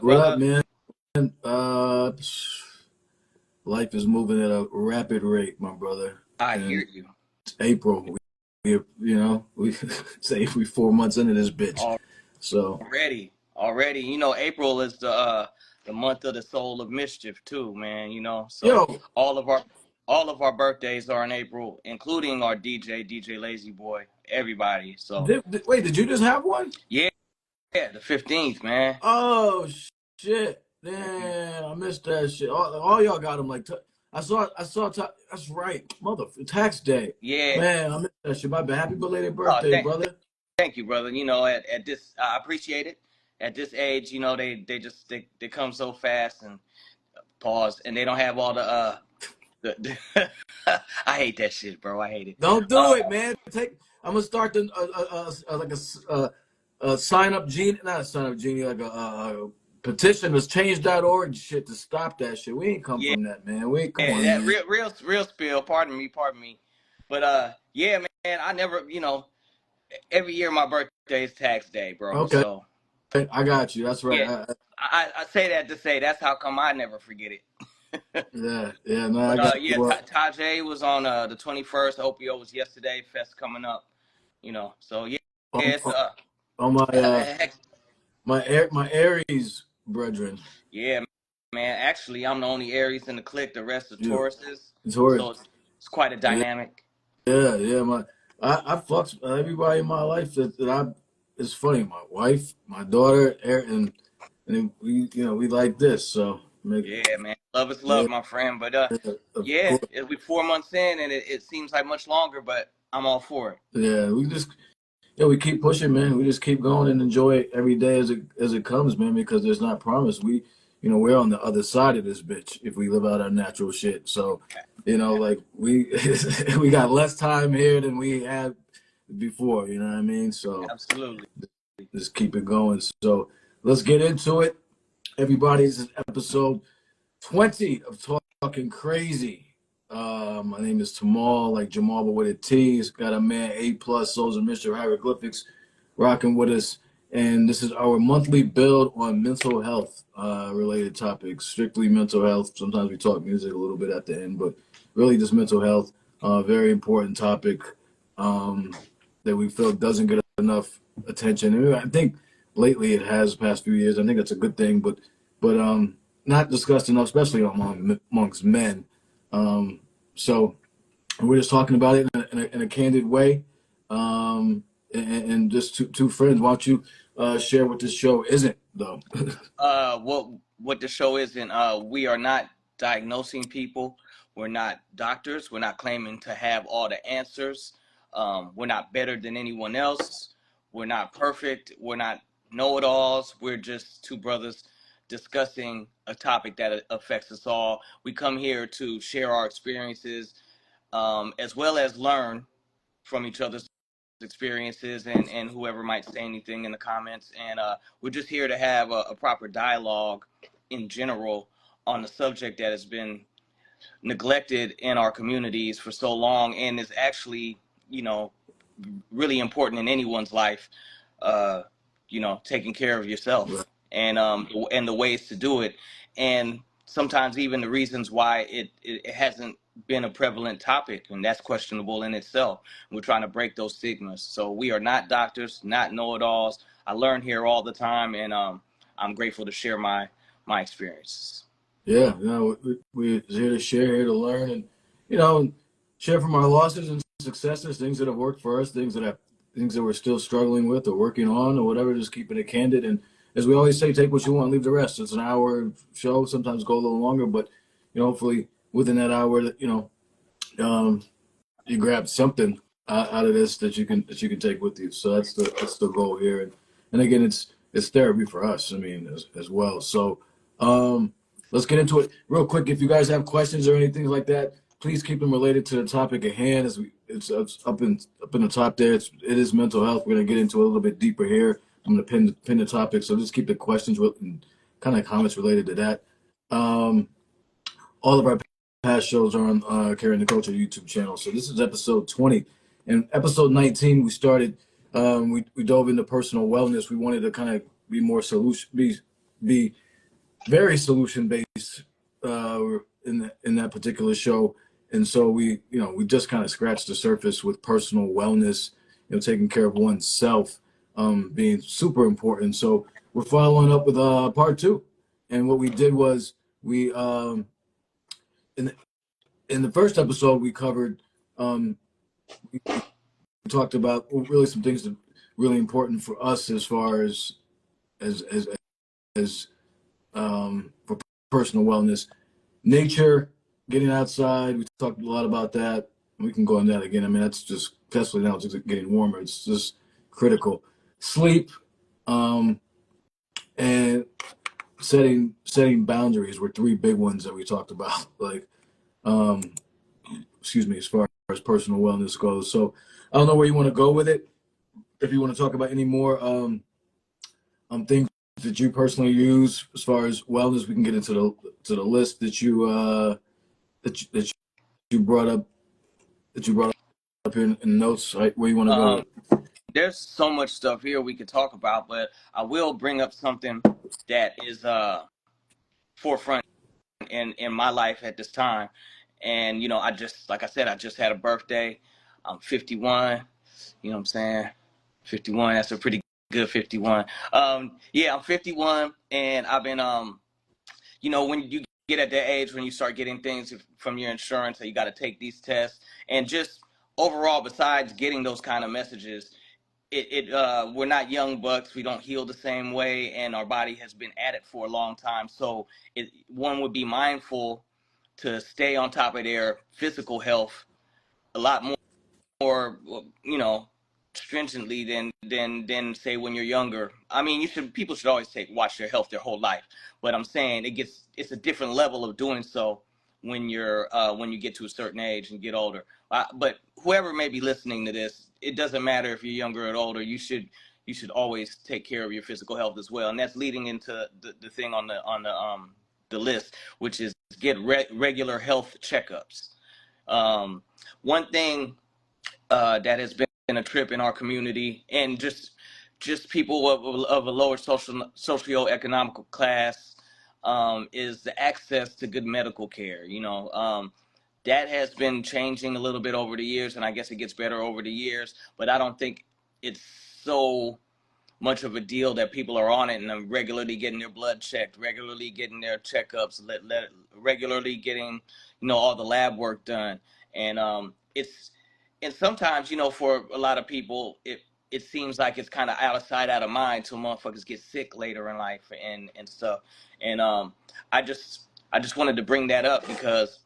What up, brother? man? Uh, Life is moving at a rapid rate, my brother. I And hear you. it's April. We say we 4 months into this bitch. So, Already. April is the month of the soul of mischief too, man. So yo, all of our all of our birthdays are in April, including our DJ Lazy Boy, everybody. So wait, did you just have one? yeah, the 15th, man. Oh shit! Mhm. Damn, I missed that shit. All y'all got them like. That's right, mother. Tax day, Yeah. man. I missed that shit. My bad. Happy belated Oh, birthday, brother. thank you, brother. At this, I appreciate it. At this age, they come so fast and pause, and they don't have all I hate that shit, bro. I hate it. Don't Uh, do it, man. I'm gonna start the like a sign up genie, not a sign up genie, like a petition to change.org shit to stop that shit. We ain't come yeah, from that, man. We ain't come on, that man. real spill. Pardon me. But yeah, man. I never, every year my birthday is tax day, bro. Okay, So I got you. That's right. yeah, I say that to say that's how come I never forget it. Yeah. No, I But got yeah, you. Tajay was on the 21st. OPO was yesterday. Fest coming up. So yeah, On, it's on, on heck, my Aries brethren. yeah, man. Actually, I'm the only Aries in the clique. The rest are You, Tauruses. Taurus. So it's quite a Yeah, dynamic. yeah. I fucks everybody in my life that I. It's funny. My wife, my daughter, and we like this. So make Yeah, man. Love is yeah, love, my friend. But of yeah, course. we 4 months in, and it seems like much longer, but I'm all for it. Yeah, we keep pushing, man. We just keep going and enjoy it every day as it comes, man. Because there's not promise. We're on the other side of this bitch if we live out our natural shit. So, like we we got less time here than we had before. You know what I mean? So Absolutely. just keep it going. So let's get into it. Everybody, this is episode 20 of Talking Crazy. My name is Tamal, like Jamal, but with a T. It's got a man, A plus, Souls and Mr. Hieroglyphics, rocking with us. And this is our monthly build on mental health related topics, strictly mental health. Sometimes we talk music a little bit at the end, but really just mental health. Very important topic that we feel doesn't get enough attention. And I think lately it has the past few years. I think that's a good thing, but not discussed enough, especially amongst men. So we're just talking about it in a candid way, and just two friends. Why don't you share what this show isn't, though? What the show isn't. We are not diagnosing people. We're not doctors. We're not claiming to have all the answers. We're not better than anyone else. We're not perfect. We're not know-it-alls. We're just two brothers discussing a topic that affects us all. We come here to share our experiences, as well as learn from each other's experiences and whoever might say anything in the comments. And we're just here to have a proper dialogue in general on the subject that has been neglected in our communities for so long and is actually, you know, really important in anyone's life. Uh, taking care of yourself and the ways to do it, and sometimes even the reasons why it hasn't been a prevalent topic, and that's questionable in itself. We're trying to break those stigmas. So we are not doctors, not know-it-alls. I learn here all the time, and I'm grateful to share my experiences. Yeah, we're here to share, here to learn, and share from our losses and successes, things that have worked for us, things that we're still struggling with or working on or whatever. Just keeping it candid, and as we always say, take what you want, leave the rest. It's an hour show, sometimes go a little longer, but hopefully within that hour, um, you grab something out of this that you can take with you. So that's the goal here, and again, it's therapy for us. I mean, as well. So. Um, let's get into it real quick. If you guys have questions or anything like that, please keep them related to the topic at hand. It's up in the top there. It is mental health. We're gonna get into it a little bit deeper here. I'm gonna pin the topic. So just keep the questions and kind of comments related to that. Um, all of our past shows are on Carrying the Culture YouTube channel. So this is episode 20. And episode 19, we started. We dove into personal wellness. We wanted to kind of be more solution be very solution based in that particular show, and so we just kind of scratched the surface with personal wellness, taking care of oneself, being super important. So we're following up with part two, and what we did was we in in the first episode we covered we talked about really some things that really important for us as far as as as for personal wellness. Nature, getting outside. We talked a lot about that. We can go on that again. I mean, that's just, especially now it's getting warmer. It's just critical. Sleep, um, and setting boundaries were three big ones that we talked about. Like, um, excuse me, as far as personal wellness goes. So I don't know where you want to go with it. If you want to talk about any more things that you personally use as far as wellness, we can get into the list that that you brought up in notes. Right, where you want to go with Um, it? there's so much stuff here we could talk about, but I will bring up something that is forefront in my life at this time. And I just, like I said, I just had a birthday. I'm 51. You know what I'm saying? 51. That's a pretty good 51. Yeah, I'm 51, and I've been when you get at that age when you start getting things from your insurance, that you got to take these tests, and just overall, besides getting those kind of messages, we're not young bucks. We don't heal the same way, and our body has been at it for a long time. So one would be mindful to stay on top of their physical health a lot more, stringently than say when you're younger. I mean, people should always watch their health their whole life, but I'm saying it's a different level of doing so when you get to a certain age and get older. But whoever may be listening to this, it doesn't matter if you're younger or older. You should always take care of your physical health as well, and that's leading into the thing on the list, which is get regular health checkups. One thing that has been a trip in our community, and just people of a lower socioeconomical class, is the access to good medical care. That has been changing a little bit over the years, and I guess it gets better over the years. But I don't think it's so much of a deal that people are on it and are regularly getting their blood checked, regularly getting their checkups, regularly getting all the lab work done, and it's and sometimes for a lot of people it seems like it's kind of out of sight, out of mind, till motherfuckers get sick later in life and stuff, and I just I just wanted to bring that up because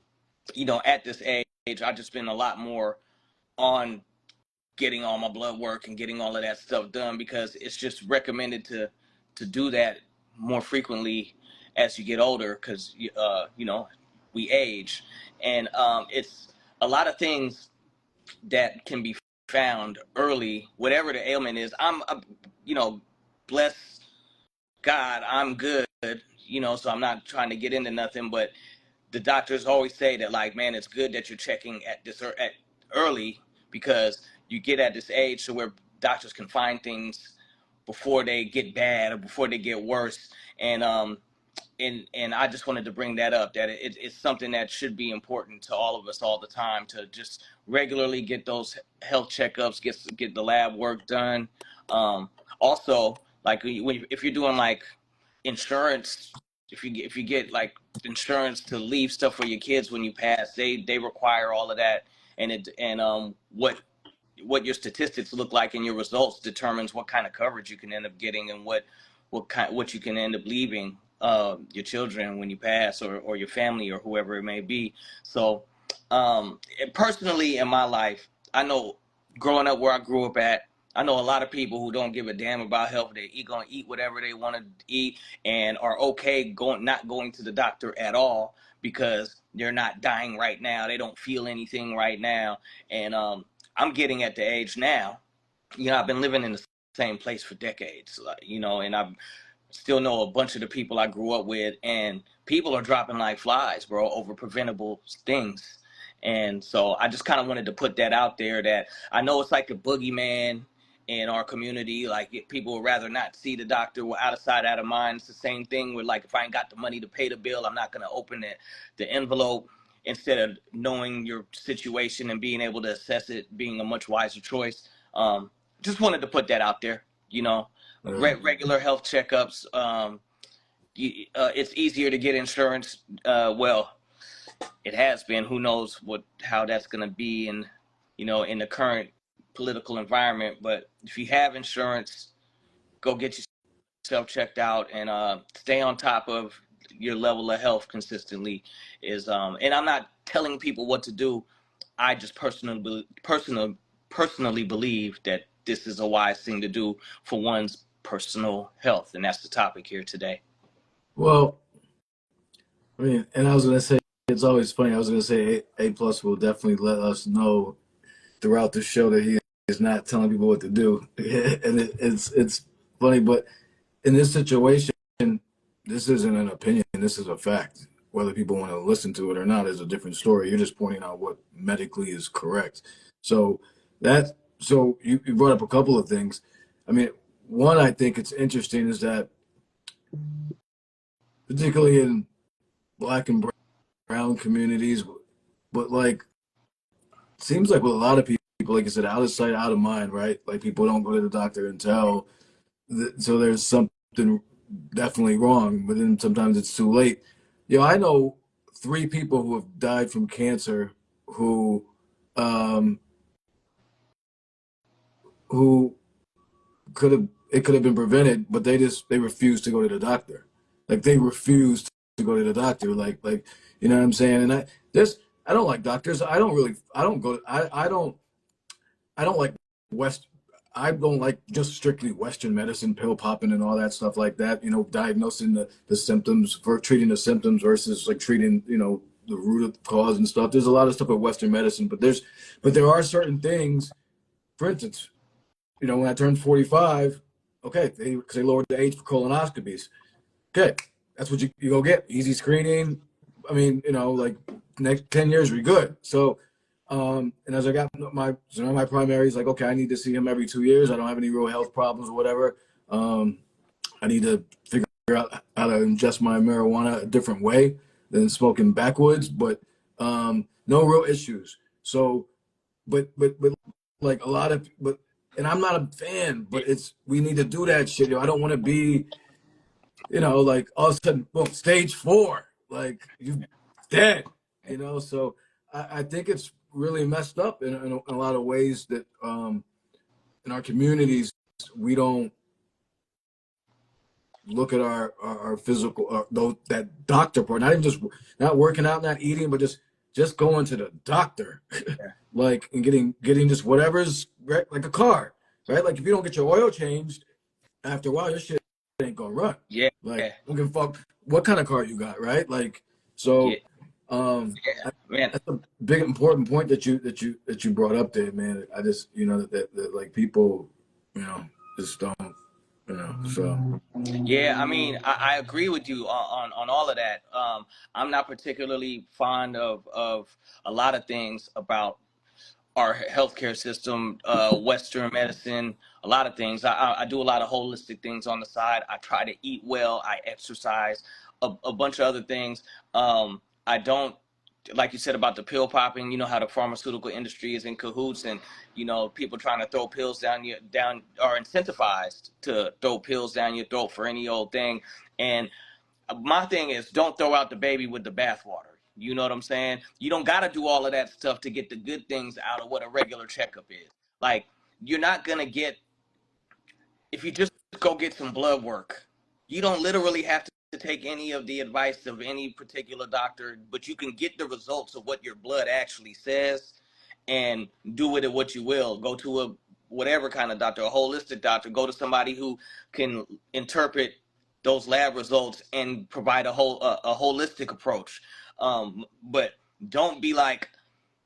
at this age I just been a lot more on getting all my blood work and getting all of that stuff done, because it's just recommended to do that more frequently as you get older, because we age, and it's a lot of things that can be found early, whatever the ailment is. I'm bless God, I'm good, so I'm not trying to get into nothing, but the doctors always say that, like, man, it's good that you're checking at this or at early, because you get at this age to where doctors can find things before they get bad or before they get worse. And I just wanted to bring that up, that it's something that should be important to all of us all the time, to just regularly get those health checkups, get the lab work done. Also, like if you're doing like insurance, if you get like insurance to leave stuff for your kids when you pass, they require all of that, and what your statistics look like and your results determines what kind of coverage you can end up getting, and what you can end up leaving your children when you pass, or your family, or whoever it may be. So personally in my life, I know, growing up where I grew up at, I know a lot of people who don't give a damn about health. Gonna eat whatever they want to eat, and are okay not going to the doctor at all, because they're not dying right now. They don't feel anything right now, and I'm getting at the age now. I've been living in the same place for decades, and I still know a bunch of the people I grew up with, and people are dropping like flies, bro, over preventable things. And so I just kind of wanted to put that out there, that I know it's like a boogeyman, in our community. Like people would rather not see the doctor. We're out of sight, out of mind. It's the same thing with like if I ain't got the money to pay the bill, I'm not gonna open the envelope. Instead of knowing your situation and being able to assess it, being a much wiser choice. Just wanted to put that out there. You know, regular health checkups. It's easier to get insurance. Well, it has been. Who knows how that's going to be in, in the current political environment. But if you have insurance, go get yourself checked out and stay on top of your level of health consistently. And I'm not telling people what to do. I just personally believe that this is a wise thing to do for one's personal health, and that's the topic here today. Well, I mean, and I was gonna say it's always funny. I was gonna say A plus will definitely let us know throughout the show that he is not telling people what to do, and it's funny. But in this situation, this isn't an opinion. This is a fact. Whether people want to listen to it or not is a different story. You're just pointing out what medically is correct. So you brought up a couple of things. I mean, one I think it's interesting is that particularly in black and brown communities, but like seems like with a lot of people, like I said, out of sight, out of mind, right? Like people don't go to the doctor until so there's something definitely wrong, but then sometimes it's too late. I know 3 people who have died from cancer who um who could have been prevented, but they refused to go to the doctor. Like they refused to go to the doctor. Like you know what I'm saying? And I don't like doctors. I don't like West. I don't like just strictly Western medicine, pill popping and all that stuff like that. Diagnosing the symptoms for treating the symptoms versus like treating, the root of the cause and stuff. There's a lot of stuff with Western medicine, but there are certain things. For instance, when I turned 45, okay, because they lowered the age for colonoscopies. Okay, that's what you go get. Easy screening. I mean, like next 10 years, we're good. So, and as I got my primaries, like, okay, I need to see him every 2 years. I don't have any real health problems or whatever. I need to figure out how to ingest my marijuana a different way than smoking backwoods, but no real issues. So, but like a lot of, and I'm not a fan, but we need to do that shit. I don't want to be, like all of a sudden, boom, stage 4, like you dead, So I think it's really messed up in a lot of ways that in our communities we don't look at our physical, that doctor part, not even just not working out, not eating, but just going to the doctor, like and getting just whatever's like a car, right? Like if you don't get your oil changed after a while, your shit ain't gonna run. Yeah. Like, don't give a fuck what kind of car you got, right? Like, so, Man. that's a big important point that you brought up there, man. I just, that like people, just don't, so. Yeah, I mean, I agree with you on all of that. I'm not particularly fond of a lot of things about our healthcare system, Western medicine, a lot of things. I do a lot of holistic things on the side. I try to eat well. I exercise, a bunch of other things. I don't, like you said about the pill popping. You know how the pharmaceutical industry is in cahoots, and people trying to throw pills down are incentivized to throw pills down your throat for any old thing. And my thing is, don't throw out the baby with the bathwater. You know what I'm saying? You don't got to do all of that stuff to get the good things out of what a regular checkup is. Like, you're not going to get, if you just go get some blood work, you don't literally have to take any of the advice of any particular doctor, but you can get the results of what your blood actually says and do with it what you will. Go to a whatever kind of doctor, a holistic doctor, go to somebody who can interpret those lab results and provide a holistic approach. But don't be like,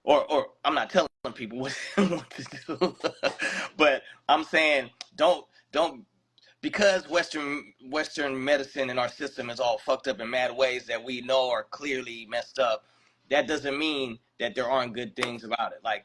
or I'm not telling people what to do, but I'm saying don't because Western medicine in our system is all fucked up in mad ways that we know are clearly messed up. That doesn't mean that there aren't good things about it. Like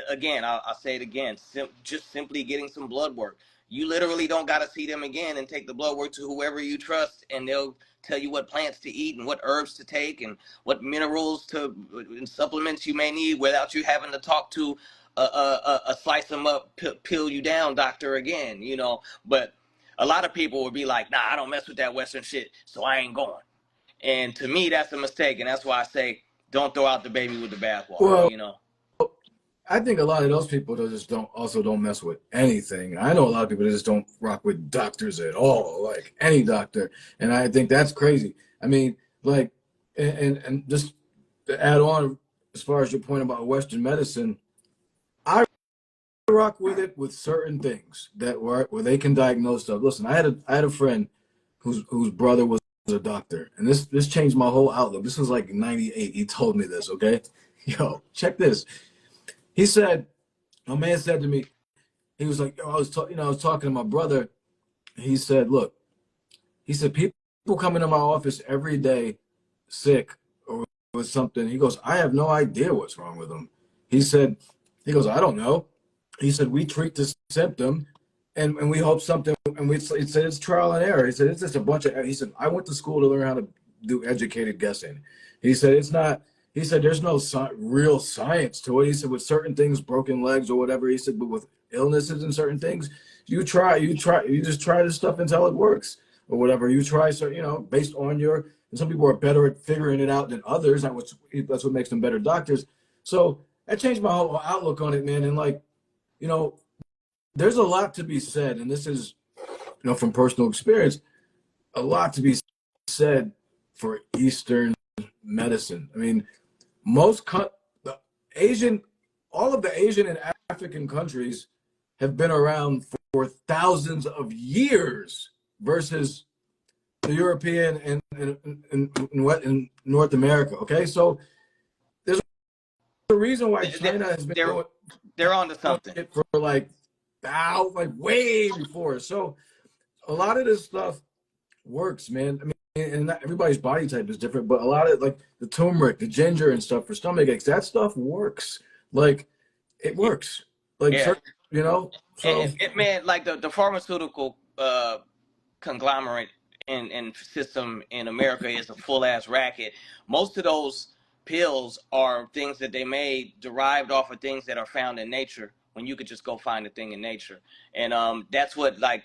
again, I'll say it again, just simply getting some blood work. You literally don't got to see them again and take the blood work to whoever you trust, and they'll tell you what plants to eat and what herbs to take and what minerals to and supplements you may need without you having to talk to a slice them up, pill you down doctor again, you know. But a lot of people would be like, nah, I don't mess with that Western shit, so I ain't going. And to me, that's a mistake, and that's why I say don't throw out the baby with the bathwater, Well, you know. I think a lot of those people just don't mess with anything. I know a lot of people that just don't rock with doctors at all, like any doctor, and I think that's crazy. I mean, like, and just to add on as far as your point about Western medicine, I rock with it with certain things that were where they can diagnose stuff. Listen, I had a friend whose brother was a doctor, and this changed my whole outlook. This was like '98. He told me this. Okay, yo, check this. He said, a man said to me, he was like, I was talking to my brother. He said, look, he said, people come into my office every day sick or with something. He goes, I have no idea what's wrong with them. He said, he goes, I don't know. He said, we treat the symptom and we hope something, and he said, it's trial and error. He said, it's just a bunch of, he said, I went to school to learn how to do educated guessing. He said, it's not, he said, there's no real science to it. He said, with certain things, broken legs or whatever, he said, but with illnesses and certain things, you just try this stuff until it works or whatever. You try, so, based on and some people are better at figuring it out than others. That's what makes them better doctors. So that changed my whole outlook on it, man. And like, you know, there's a lot to be said, and this is, from personal experience, a lot to be said for Eastern medicine. I mean, the Asian, all of the Asian and African countries have been around for thousands of years versus the European and North America. Okay, so there's a reason why China has been They're onto doing something. it for like way before. So a lot of this stuff works, man. I mean, and not everybody's body type is different, but a lot of like the turmeric, the ginger, and stuff for stomach aches, that stuff works. Like it works. Like Yeah, certain, So man, like the pharmaceutical conglomerate and system in America is a full ass racket. Most of those pills are things that they made derived off of things that are found in nature when you could just go find a thing in nature. And that's what, like,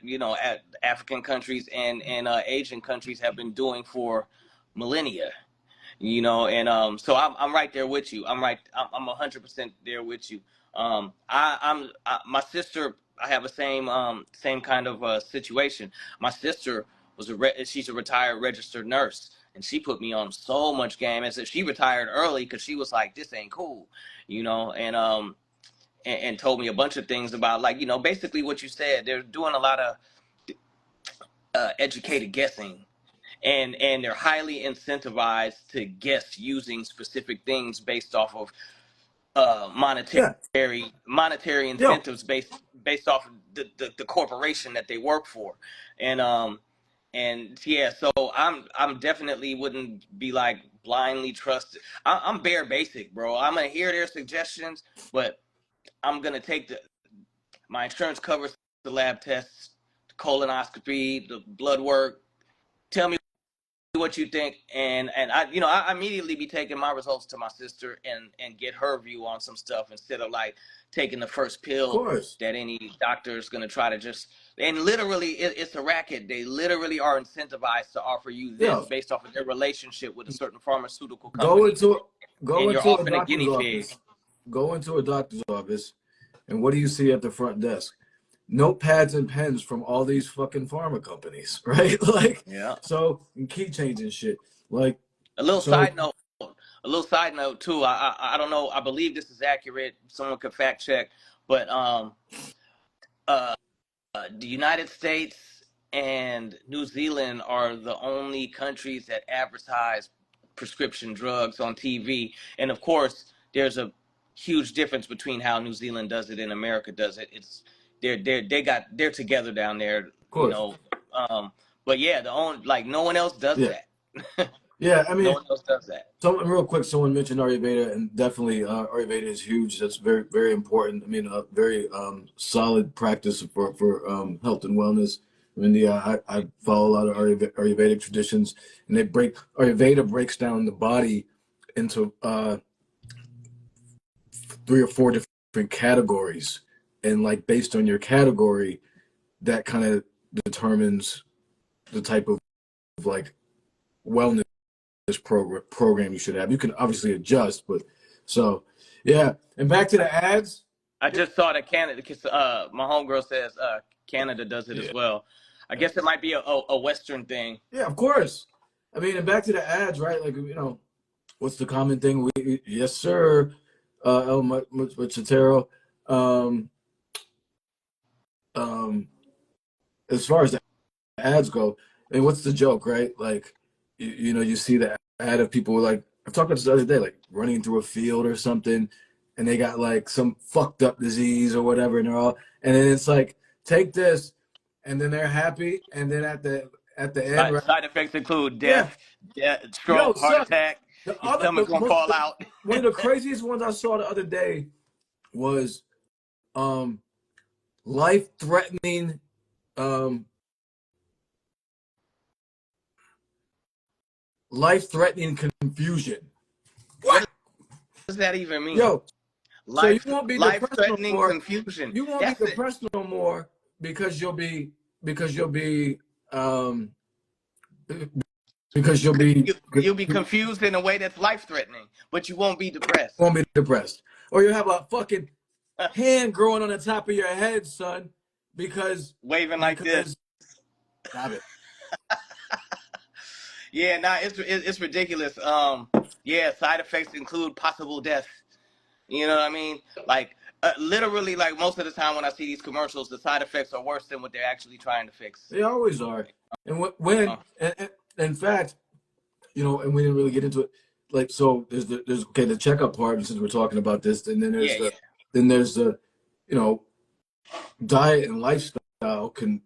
African countries and Asian countries have been doing for millennia. And so I'm right there with you. I'm 100% there with you. My sister, I have the same kind of situation. My sister she's a retired registered nurse, and she put me on so much game. And so she retired early because she was like, this ain't cool, and told me a bunch of things about, like, basically what you said. They're doing a lot of educated guessing, and they're highly incentivized to guess using specific things based off of uh, monetary yeah, monetary yo, incentives based off of the corporation that they work for. And yeah, so I'm definitely wouldn't be like blindly trusted. I'm bare basic, bro. I'm gonna hear their suggestions, but I'm gonna take my insurance covers the lab tests, the colonoscopy, the blood work. Tell me what you think, and I immediately be taking my results to my sister and get her view on some stuff, instead of like taking the first of pill course, that any doctor is going to try to just. And literally it's a racket. They literally are incentivized to offer you this yo, based off of their relationship with a certain pharmaceutical go company, into go and you're into a often a doctor's guinea pig. office. Go into a doctor's office, and what do you see at the front desk? Notepads and pens from all these fucking pharma companies, right? Like, Yeah. so, and keychains and shit. Like, A little so, side note. A little side note too. I don't know. I believe this is accurate. Someone could fact check, but uh, the United States and New Zealand are the only countries that advertise prescription drugs on TV. And of course, there's a huge difference between how New Zealand does it and America does it. It's they're together down there, of course, Um, but yeah, the only, like, no one else does yeah. that. Yeah, I No mean, one else does that. so real quick, someone mentioned Ayurveda, and definitely Ayurveda is huge. That's very, very important. I mean, a very solid practice for health and wellness. I mean, I follow a lot of Ayurvedic traditions, and Ayurveda breaks down the body into three or four different categories, and like based on your category, that kind of determines the type of like wellness program you should have. You can obviously adjust, but so yeah. And back to the ads. I just saw that Canada, because my homegirl says Canada does it Yeah, as well. I guess it might be a Western thing. yeah, of course. I mean, and back to the ads, right? Like what's the common thing? We yes, sir. El Machotero. Um, um, as far as the ads go, and what's the joke, right? Like, you see the ad of people like I've talked about this the other day, like running through a field or something, and they got like some fucked up disease or whatever, and they're all, and then it's like, take this, and then they're happy, and then at the end, right? Side effects include Yeah, death, yo, stroke, heart son, attack. the Your other stomach's gonna fall out. one of the craziest ones I saw the other day was um life threatening um life threatening confusion. What What? does that even mean? Yo, so you won't be Life depressed no threatening more. confusion. You won't be That's it. depressed no more because you'll be um because You'll be you confused in a way that's life threatening, but you won't be depressed. won't be depressed. Or you have a fucking hand growing on the top of your head, son, because Waving like this. because stop it. Yeah, nah, it's ridiculous. Yeah, side effects include possible death. You know what I mean? Like literally, like most of the time when I see these commercials, the side effects are worse than what they're actually trying to fix. They always are. And when Uh, and in fact, and we didn't really get into it. Like, so there's okay, the checkup part, since we're talking about this, and then yeah, there's yeah. the you know diet and lifestyle can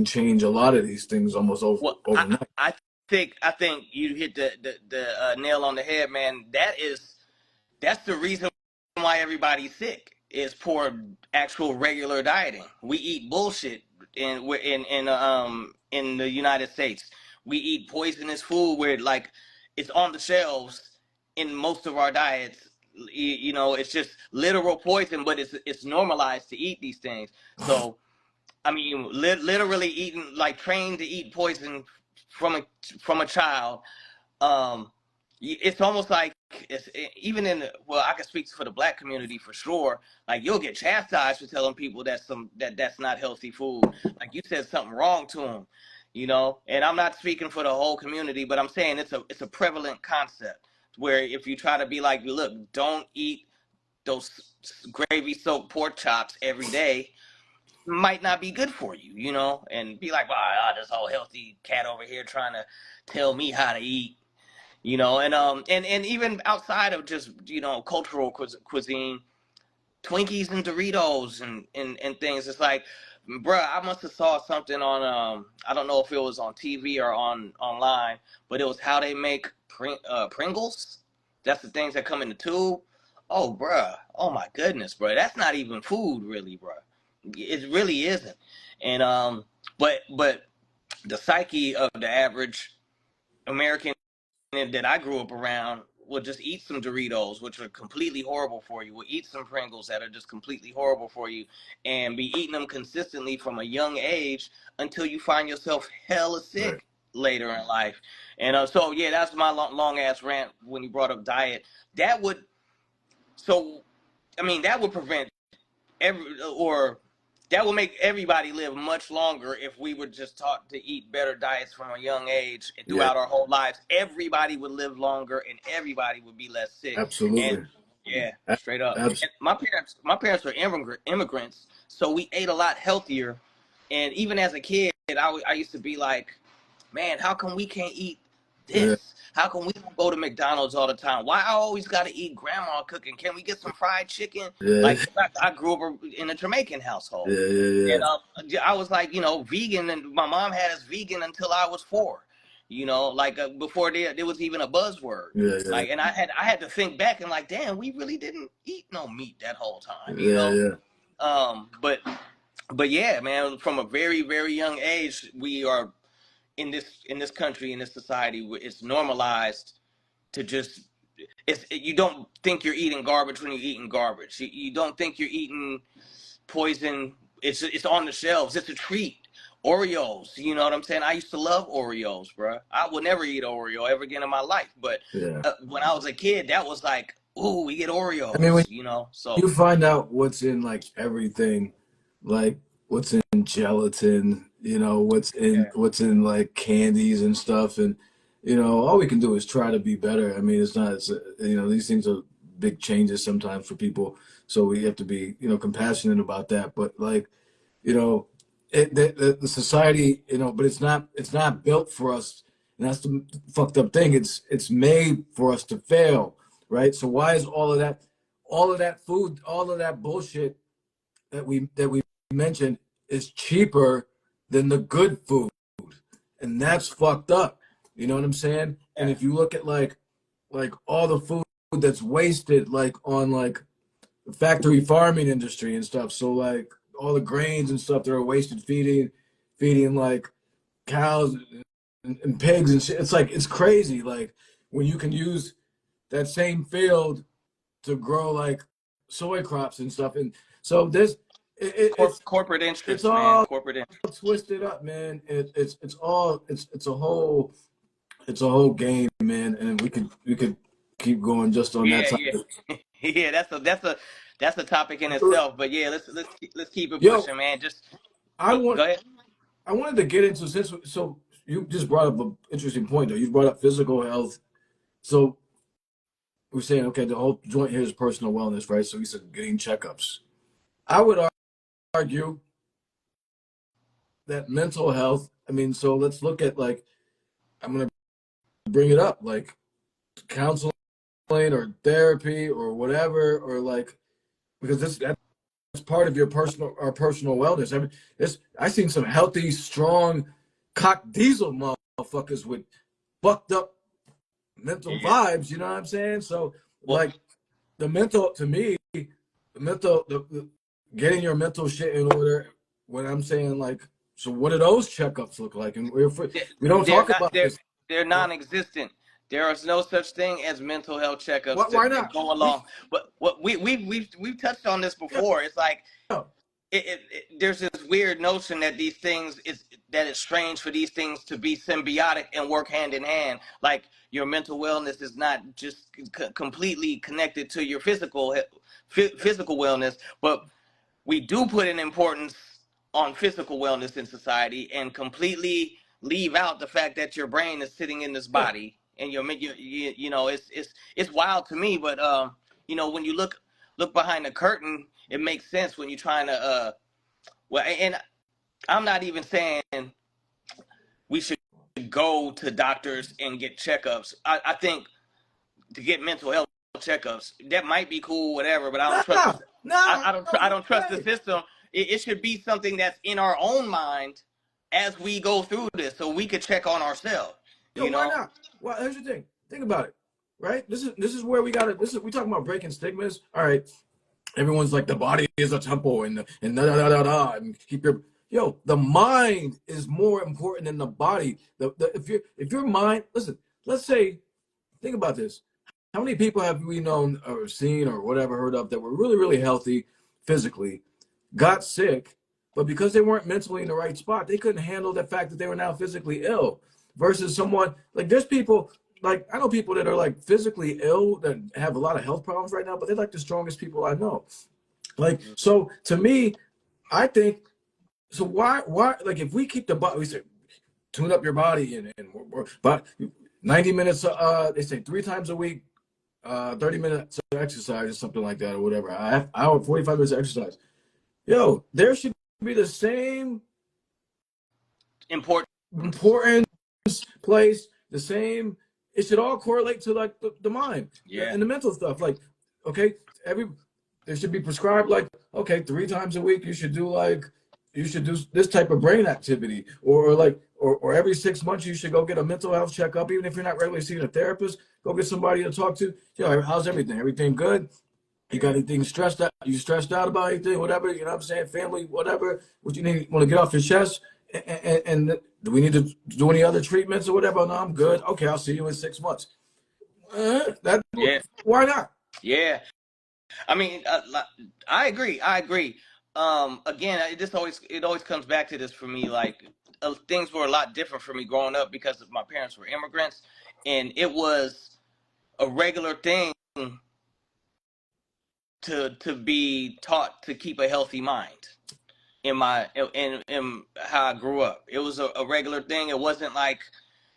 change a lot of these things almost Well, overnight. I think you hit the nail on the head, man. That's the reason why everybody's sick is poor actual regular dieting. We eat bullshit in the United States. We eat poisonous food where like it's on the shelves in most of our diets. It's just literal poison, but it's normalized to eat these things. So I mean, literally eating like trained to eat poison from a from a child. um it's almost like it's even in well, I can speak for the black community for sure. Like you'll get chastised for telling people that's not healthy food. Like you said something wrong to them, and I'm not speaking for the whole community, but I'm saying it's a prevalent concept where if you try to be like, look, don't eat those gravy soaked pork chops every day, might not be good for you, and be like, wow, this whole healthy cat over here trying to tell me how to eat, and even outside of just cultural cuisine, Twinkies and Doritos and things. It's like, bruh, I must have saw something on I don't know if it was on TV or online, but it was how they make Pringles. That's the things that come in the tube. Oh, bruh. Oh my goodness, bruh. That's not even food, really, bruh. It really isn't. And but the psyche of the average American that I grew up around would just eat some Doritos, which are completely horrible for you. Will eat some Pringles that are just completely horrible for you, and be eating them consistently from a young age until you find yourself hella Right. sick later in life. And so yeah, that's my long ass rant when you brought up diet. That would so I mean that would prevent or that will make everybody live much longer if we were just taught to eat better diets from a young age and Yeah, throughout our whole lives. Everybody would live longer and everybody would be less sick. And absolutely. yeah, A- straight up. abs- And my parents are immigrants, so we ate a lot healthier. And even as a kid, I used to be like, man, how come we can't eat yeah, this? How come we don't go to McDonald's all the time? Why I always got to eat grandma cooking? Can we get some fried chicken? yeah, Like I grew up in a Jamaican household, yeah, and I was like, vegan, and my mom had us vegan until I was 4. You know, like before there was even a buzzword. Yeah, yeah, Like, and I had to think back and like, damn, we really didn't eat no meat that whole time. You yeah, know, yeah, but yeah, man, from a very very young age, we are in this country, in this society, it's normalized to just you don't think you're eating garbage when you're eating garbage. You don't think you're eating poison. It's on the shelves. It's a treat. Oreos, you know what I'm saying? I used to love Oreos, bro. I would never eat Oreo ever again in my life. But yeah. when I was a kid, that was like, ooh, we get I mean, when Oreos, you know. So you find out what's in like everything, like what's in gelatin, you know, yeah, what's in like candies and stuff, and you know, all we can do is try to be better. I mean, it's not, you know, these things are big changes sometimes for people, so we have to be, you know, compassionate about that. But like, you know, the society, you know, but it's not built for us, and that's the fucked up thing. It's made for us to fail, right? So why is all of that food, all of that bullshit that we mentioned is cheaper than the good food, and that's fucked up. You know what I'm saying? And yeah, if you look at like all the food that's wasted, like on like the factory farming industry and stuff, so like all the grains and stuff that are wasted feeding like cows and pigs and shit. It's like it's crazy. Like when you can use that same field to grow like soy crops and stuff. And so this corporate it's interests, man, all corporate interests. twisted up, man. It's all it's a whole game, man. And we could keep going just on that Yeah, topic. yeah, yeah. That's a topic in itself. But yeah, let's keep it Yo, pushing, man. Just I want go ahead. I wanted to get into since so you just brought up an interesting point though. You brought up physical health. So we're saying okay, the whole joint here is personal wellness, right? So we said getting checkups. I would argue that mental health. I mean, so let's look at like I'm gonna bring it up like counseling or therapy or whatever or like because that's part of your personal wellness. I mean, I seen some healthy, strong, cock diesel motherfuckers with fucked up mental Yeah. vibes. You know what I'm saying? So Well, like the mental to me, the mental getting your mental shit in order. When I'm saying like, so what do those checkups look like? And we don't they're talk not about this. they're non-existent. There is no such thing as mental health checkups Why to not? go We along. But what we've touched on this yeah, before. It's like there's this weird notion that these things is that it's strange for these things to be symbiotic and work hand in hand. Like your mental wellness is not just completely connected to your physical wellness, but we do put an importance on physical wellness in society and completely leave out the fact that your brain is sitting in this yeah. body and you know it's wild to me, but you know, when you look behind the curtain, it makes sense when you're trying to well, and I'm not even saying we should go to doctors and get checkups. I think to get mental health checkups, that might be cool, whatever, but I don't trust Nah, this. nah, I no don't trust the way. system. It should be something that's in our own mind as we go through this, so we could check on ourselves. Yo, You why know. not? Well, here's the thing. Think about it, right? This is where we got to. This is we talking about breaking stigmas. All right, everyone's like the body is a temple and da da da da da and keep your yo. The mind is more important than the body. If your mind, listen, let's say, think about this. How many people have we known or seen or whatever heard of that were really healthy physically, got sick, but because they weren't mentally in the right spot, they couldn't handle the fact that they were now physically ill. Versus someone like there's people like I know people that are like physically ill that have a lot of health problems right now, but they're like the strongest people I know. Like so, to me, I think so. Why like if we keep the body, we say tune up your body but 90 minutes. They say 3 times a week, 30 minutes of exercise or something like that or whatever. Hour 45 minutes of exercise. Yo, there should be the same Importance. importance, place, the same. It should all correlate to like the mind Yeah. and the mental stuff. Like, okay, there should be prescribed like, okay, 3 times a week you should do this type of brain activity or like or every 6 months you should go get a mental health checkup, even if you're not regularly seeing a therapist. Go get somebody to talk to. How's everything? Everything good? You got anything stressed out? You stressed out about anything? Whatever, you know what I'm saying? Family, whatever. What you need, want to get off your chest? And do we need to do any other treatments or whatever? No, I'm good. Okay, I'll see you in 6 months. That Yeah, Why not? yeah. I mean, I agree. I agree. Again, it always comes back to this for me. Like things were a lot different for me growing up because my parents were immigrants, and it was a regular thing to be taught to keep a healthy mind in how I grew up. It was a regular thing. It wasn't like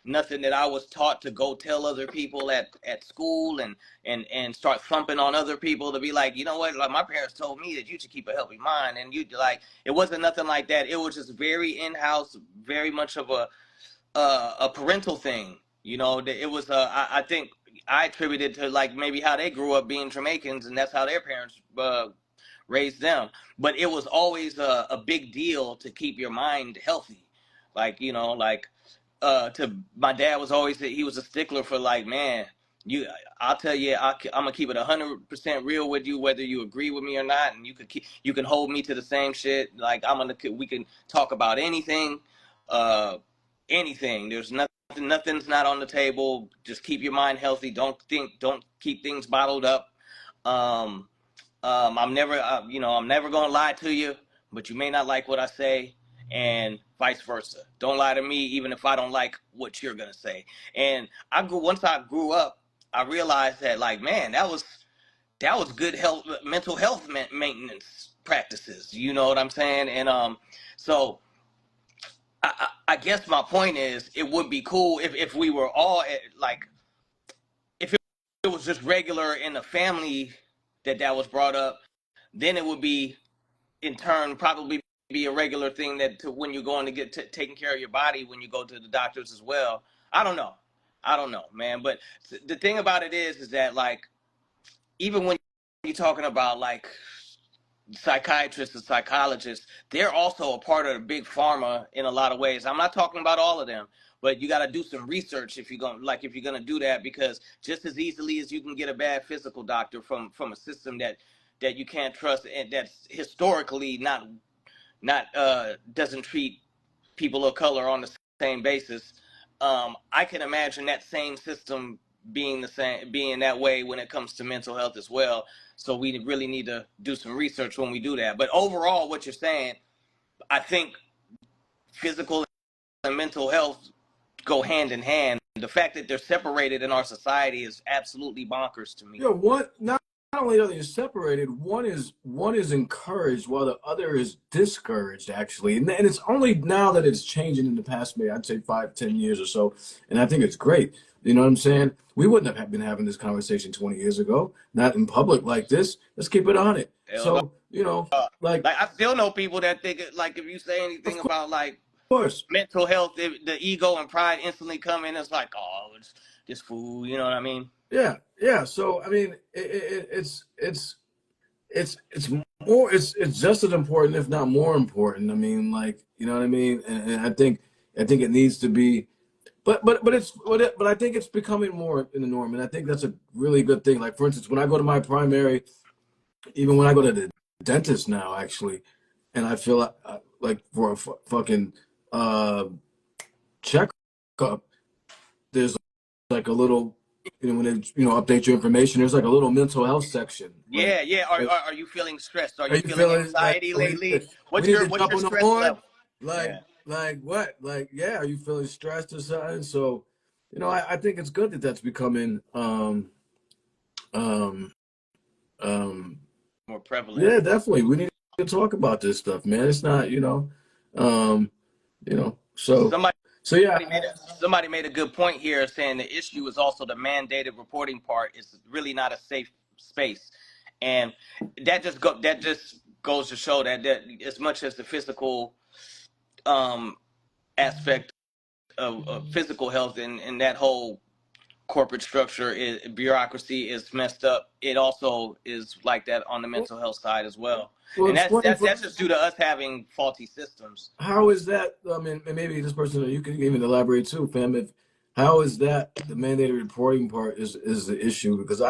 nothing that I was taught to go tell other people at school and start thumping on other people to be like, you know what, like my parents told me that you should keep a healthy mind, and you like it wasn't nothing like that. It was just very in-house, very much of a parental thing. You know, it was I think I attributed to like maybe how they grew up being Jamaicans, and that's how their parents raised them. But it was always a big deal to keep your mind healthy. Like, you know, like to my dad was always, he was a stickler for like, man, you, I'll tell you, I'm gonna keep it 100% real with you, whether you agree with me or not, and you can hold me to the same shit. Like we can talk about anything, uh, anything. There's nothing's not on the table. Just keep your mind healthy. Don't keep things bottled up. Um, I'm never gonna lie to you, but you may not like what I say, and vice versa. Don't lie to me, even if I don't like what you're gonna say. And once I grew up, I realized that, like, man, that was good health, mental health maintenance practices. You know what I'm saying? And so I guess my point is, it would be cool if we were all like, if it was just regular in the family that was brought up, then it would be in turn probably be a regular thing that when you're going to get taking care of your body when you go to the doctors as well. I don't know. I don't know, man. But the thing about it is that like even when you're talking about like psychiatrists and psychologists, they're also a part of the big pharma in a lot of ways. I'm not talking about all of them, but you got to do some research if you're gonna do that, because just as easily as you can get a bad physical doctor from a system that you can't trust and that's historically not doesn't treat people of color on the same basis. I can imagine that same system being that way when it comes to mental health as well. So we really need to do some research when we do that. But overall, what you're saying, I think physical and mental health go hand in hand. The fact that they're separated in our society is absolutely bonkers to me. One not only are they separated, one is encouraged while the other is discouraged, actually. And it's only now that it's changing in the past, maybe I'd say 5, 10 years or so. And I think it's great. You know what I'm saying? We wouldn't have been having this conversation 20 years ago, not in public like this. Let's keep it on it. Hell no. So, like, Like I still know people that think like if you say of anything about like course. mental health, the ego and pride instantly come in. It's like, oh, it's this fool. You know what I mean? Yeah, yeah. So I mean, it's more it's just as important, if not more important. I mean, like, you know what I mean. And I think it needs to be, but I think it's becoming more in the norm, and I think that's a really good thing. Like, for instance, when I go to my primary, even when I go to the dentist now, actually, and I feel like for a fucking uh checkup, there's like a little, when they update your information, there's like a little mental health section. Yeah, yeah. Are you feeling stressed? Are Are you you feeling feeling like anxiety we need to, lately? we What's need your to what's jump your on the stress horn? level? Like Yeah. like what? Like, yeah, are you feeling stressed or something? So, I think it's good that that's becoming um um More prevalent. yeah, definitely. We need to talk about this stuff, man. It's not, um so Somebody yeah. somebody made a good point here, saying the issue is also the mandated reporting part is really not a safe space, and that just goes to show that as much as the physical um, aspect of physical health and that whole corporate structure is bureaucracy is messed up. It also is like that on the Well, mental health side as well, well, and that's explain that's for that's just due to us having faulty systems. how is that? I mean, and maybe this person, you can even elaborate too, fam. If how is that the mandated reporting part is the issue? Because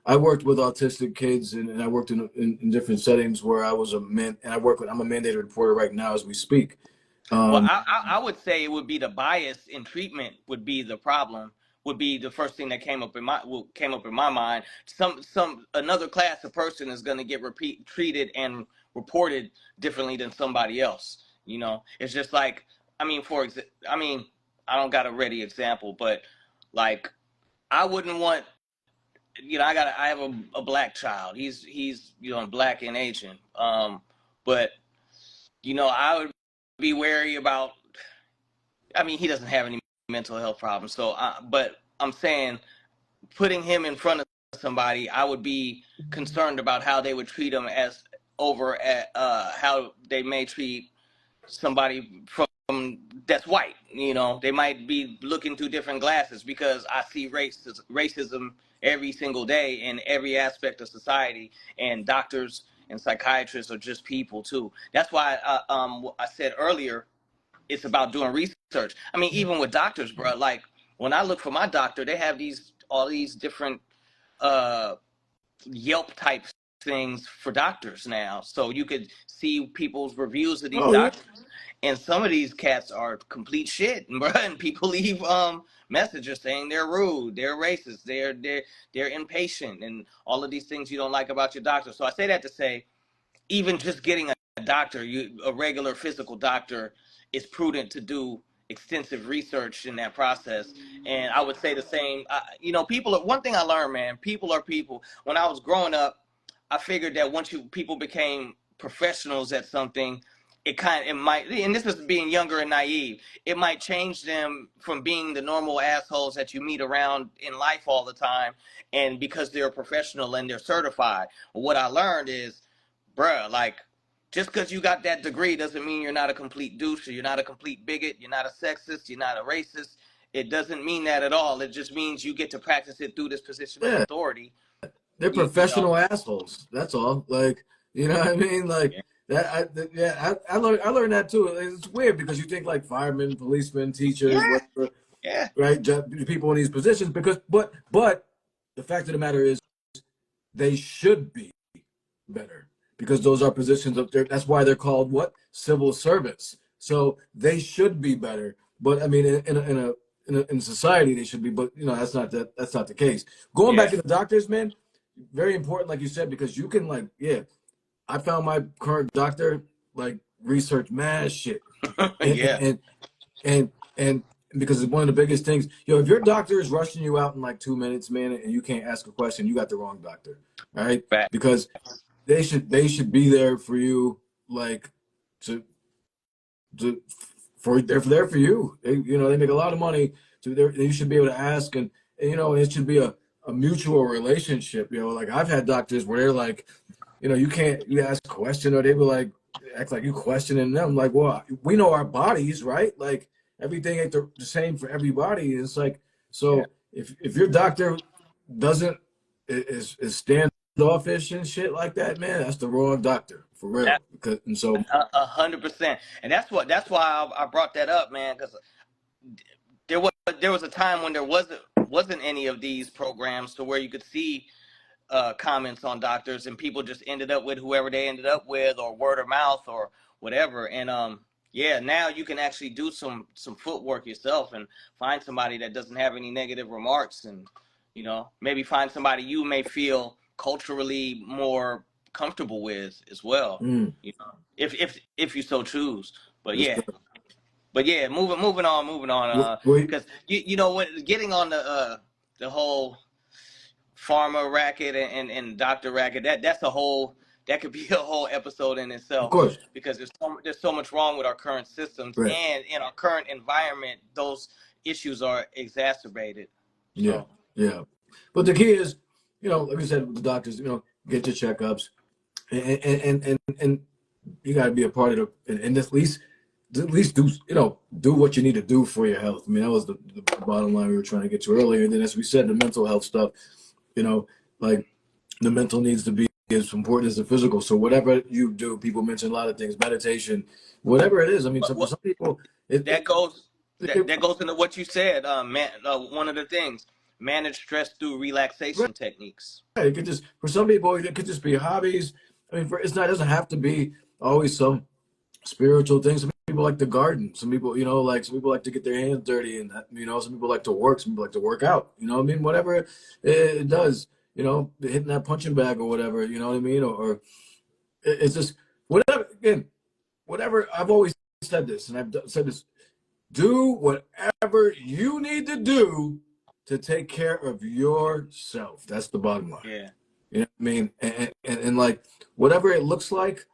I worked with autistic kids and I worked in different settings where I was a man and I'm a mandated reporter right now as we speak. Well, Um, I would say it would be the bias in treatment would be the problem. Would be the first thing that came up in my mind. Some another class of person is going to get treated and reported differently than somebody else. You know, it's just like I mean, I don't got a ready example, but like I wouldn't want I have a black child. He's black and Asian. But I would be wary about. I mean, he doesn't have any mental health problems. So, but I'm saying putting him in front of somebody, I would be concerned about how they would treat him as over at how they may treat somebody from that's white. They might be looking through different glasses because I see racism every single day in every aspect of society, and doctors and psychiatrists are just people too. That's why I said earlier it's about doing research. I mean, even with doctors, bro. Like when I look for my doctor, they have all these different uh, Yelp type things for doctors now, so you could see people's reviews of these oh yeah, doctors. And some of these cats are complete shit, bro. And people leave messages saying they're rude, they're racist, they're impatient, and all of these things you don't like about your doctor. So I say that to say even just getting a doctor, a regular physical doctor, is prudent to do extensive research in that process. And I would say the same. People are one thing I learned, man. People are people. When I was growing up, I figured that once people became professionals at something, it might, and this is being younger and naive, it might change them from being the normal assholes that you meet around in life all the time, and because they're a professional and they're certified. What I learned is, bruh, like, just because you got that degree doesn't mean you're not a complete douche, or you're not a complete bigot, you're not a sexist, you're not a racist. It doesn't mean that at all. It just means you get to practice it through this position of yeah. authority. They're You know. professional assholes. That's all. Like, you know what I mean? Like Yeah. that. Yeah, I learned that too. It's weird because you think like firemen, policemen, teachers, Yeah. whatever, Yeah. right? People in these positions because, but the fact of the matter is they should be better because those are positions up there. That's why they're called what? Civil servants. So they should be better. But I mean, in society they should be. But that's not the case. Going back Yeah. to the doctors, man, very important, like you said, because you can like, yeah, I found my current doctor like research mad shit, and Yeah. and and because it's one of the biggest things. If your doctor is rushing you out in like 2 minutes, man, and you can't ask a question, you got the wrong doctor, right? Fact. Because they should be there for you, like to to they're there for you. They make a lot of money, so you should be able to ask, and it should be a mutual relationship. Like I've had doctors where they're like, you ask a question or they will like act like you questioning them. Like, well, we know our bodies, right? Like everything ain't the same for everybody. It's like, Yeah. so if your doctor doesn't is standoffish and shit like that, man, that's the wrong doctor for real. Because and so 100%. And that's why I brought that up, man, because there was there was a time when there wasn't any of these programs to where you could see comments on doctors, and people just ended up with whoever they ended up with, or word of mouth, or whatever. And yeah, now you can actually do some footwork yourself and find somebody that doesn't have any negative remarks, and maybe find somebody you may feel culturally more comfortable with as well. mm, If you so choose. But yes, yeah. sir. Moving on. Wait, Because when getting on the whole pharma racket and doctor racket, that could be a whole episode in of itself, course, because there's so much wrong with our current systems, right. and in our current environment those issues are exacerbated. Yeah, So yeah. But the key is, like we said with the doctors, get your checkups, and you got to be a part of the, and at least at least do what you need to do for your health. I mean, that was the bottom line we were trying to get to earlier. And then, as we said, the mental health stuff, you know, like the mental needs to be as important as the physical. So whatever you do, people mention a lot of things, meditation, whatever it is. I mean, so for What some people, it, that goes that it that goes into what you said, man. One of the things, manage stress through right, relaxation techniques. it could just for some people it could just be hobbies. I mean, it's not, it doesn't have to be always some spiritual things. Some people like to garden. Some people, like some people like to get their hands dirty, and some people like to work. Some people like to work out. You know what I mean? Whatever it does, hitting that punching bag or whatever. You know what I mean? Or it's just whatever. Again, whatever. I've always said this, and said this. Do whatever you need to do to take care of yourself. That's the bottom line. Yeah. You know what I mean? And like whatever it looks like,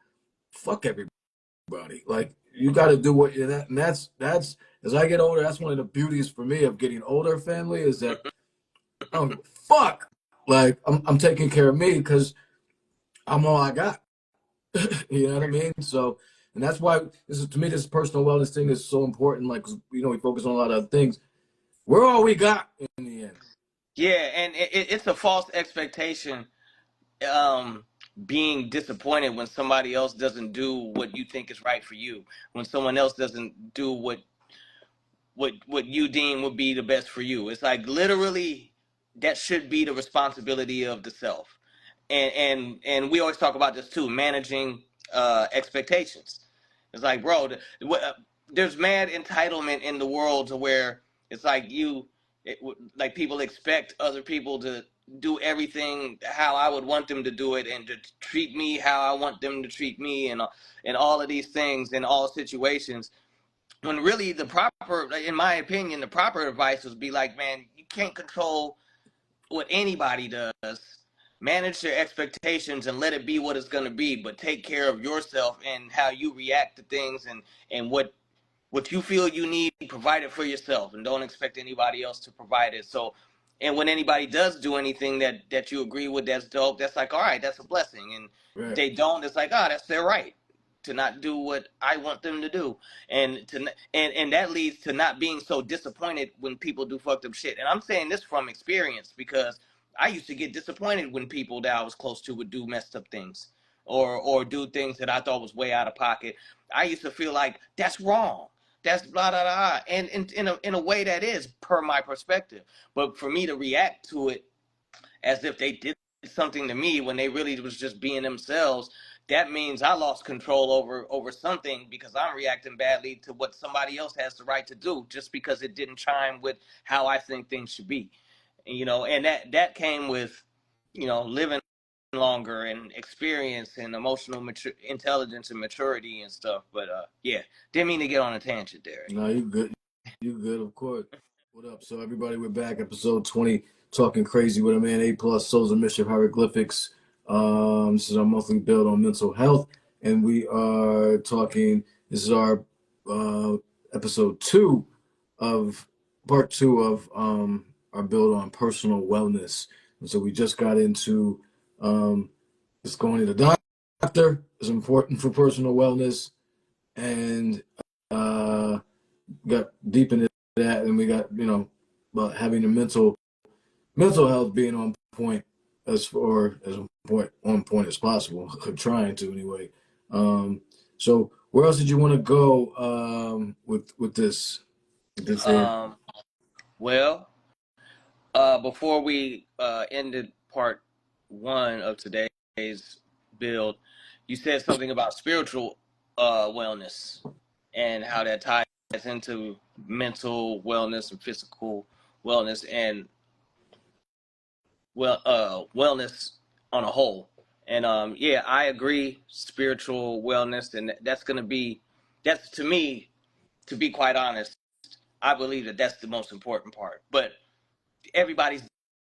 fuck everybody. Like you got to do what, and that's as I get older. That's one of the beauties for me of getting older. Family is that I don't give a fuck. Like I'm taking care of me because I'm all I got. You know what I mean? So, and that's why this is to me this personal wellness thing is so important. Like, 'cause, we focus on a lot of other things. We're all we got in the end. Yeah, and it's a false expectation, um, being disappointed when somebody else doesn't do what you think is right for you, when someone else doesn't do what you deem would be the best for you. It's like literally that should be the responsibility of the self. And we always talk about this too, managing expectations. It's like, bro, there's mad entitlement in the world to where it's like like people expect other people to do everything how I would want them to do it, and to treat me how I want them to treat me, and all of these things in all situations, when really the proper, in my opinion, the proper advice would be like, man, you can't control what anybody does. Manage your expectations and let it be what it's going to be, but take care of yourself and how you react to things, and what you feel you need, provide it for yourself, and don't expect anybody else to provide it. So, and when anybody does do anything that you agree with, that's dope, that's like, all right, that's a blessing. And if Right. they don't, it's like, oh, that's their right to not do what I want them to do. And that leads to not being so disappointed when people do fucked up shit. And I'm saying this from experience, because I used to get disappointed when people that I was close to would do messed up things, or do things that I thought was way out of pocket. I used to feel like that's wrong, that's blah blah blah, and in a way that is per my perspective. But for me to react to it as if they did something to me when they really was just being themselves, that means I lost control over something, because I'm reacting badly to what somebody else has the right to do, just because it didn't chime with how I think things should be. And that came with, living longer and experience and emotional intelligence and maturity and stuff. But yeah, didn't mean to get on a tangent there. No, you good. You good, of course. What up? So everybody, we're back, episode 20, talking crazy with a man, A plus, Souls of Mischief Hieroglyphics. This is our monthly build on mental health, and we are talking. This is our episode two of part two of our build on personal wellness. And so we just got into just going to the doctor is important for personal wellness, and got deep into that, and we got about having the mental health being on point, as far as on point as possible. Trying to anyway. So where else did you want to go with this? Here? Um, well, before we ended part one of today's build, you said something about spiritual wellness and how that ties into mental wellness and physical wellness, and wellness on a whole. And yeah, I agree. Spiritual wellness, and that's to me, to be quite honest, I believe that that's the most important part. But everybody's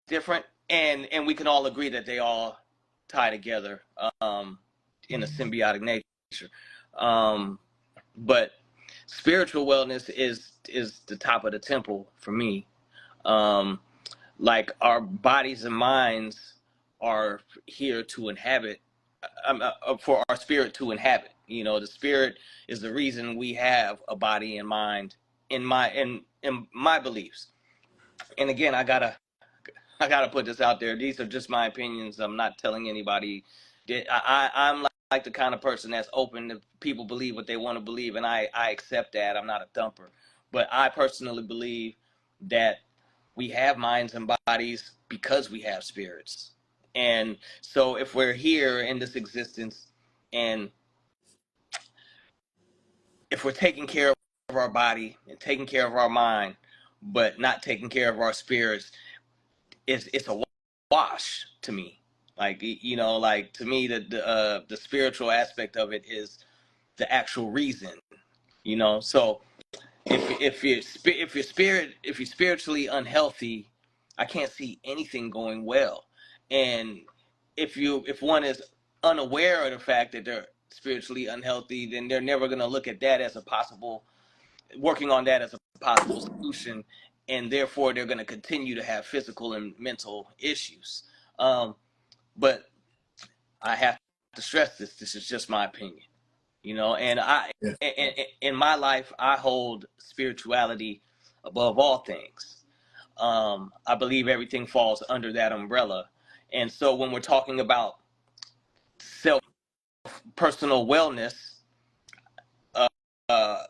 different, and we can all agree that they all tie together, in a symbiotic nature. Um, but spiritual wellness is the top of the temple for me. Um, like our bodies and minds are here to inhabit, for our spirit to inhabit. You know, the spirit is the reason we have a body and mind in my beliefs. And again, I gotta put this out there. These are just my opinions. I'm not telling anybody. I'm like the kind of person that's open to people believe what they want to believe, and I accept that. I'm not a thumper, but I personally believe that we have minds and bodies because we have spirits. And so if we're here in this existence, and if we're taking care of our body and taking care of our mind, but not taking care of our spirits, it's a wash to me. Like, you know, like, to me, the spiritual aspect of it is the actual reason. You know, so if you're spiritually unhealthy, I can't see anything going well. And if one is unaware of the fact that they're spiritually unhealthy, then they're never going to look at that as a possible, working on that as a possible solution, and therefore they're going to continue to have physical and mental issues. um, but I have to stress this. This is just my opinion, you know. And Yeah. in my life, I hold spirituality above all things. I believe everything falls under that umbrella. And so when we're talking about self personal wellness, uh, uh,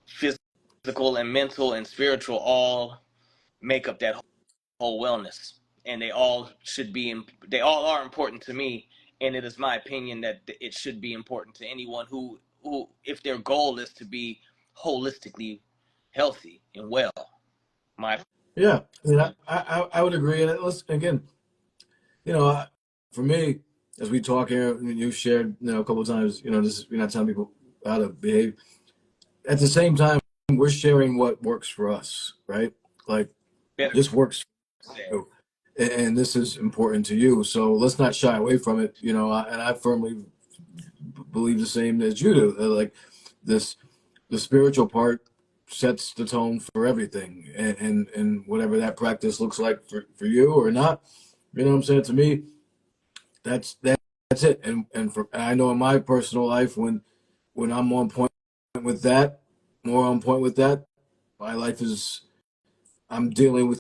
physical and mental and spiritual all make up that whole wellness, and they all are important to me. And it is my opinion that it should be important to anyone who if their goal is to be holistically healthy and well. My Yeah. I mean, I would agree. And let's, again, you know, for me, as we talk here, you shared, a couple of times, this, we're not telling people how to behave. At the same time, we're sharing what works for us, right? Like, better this works for said. you, and this is important to you. So let's not shy away from it. And I firmly believe the same as you do. Like, this, the spiritual part sets the tone for everything, and whatever that practice looks like for you or not. You know what I'm saying? To me, that's it. And I know in my personal life, when I'm on point with that, more on point with that, my life is, I'm dealing with.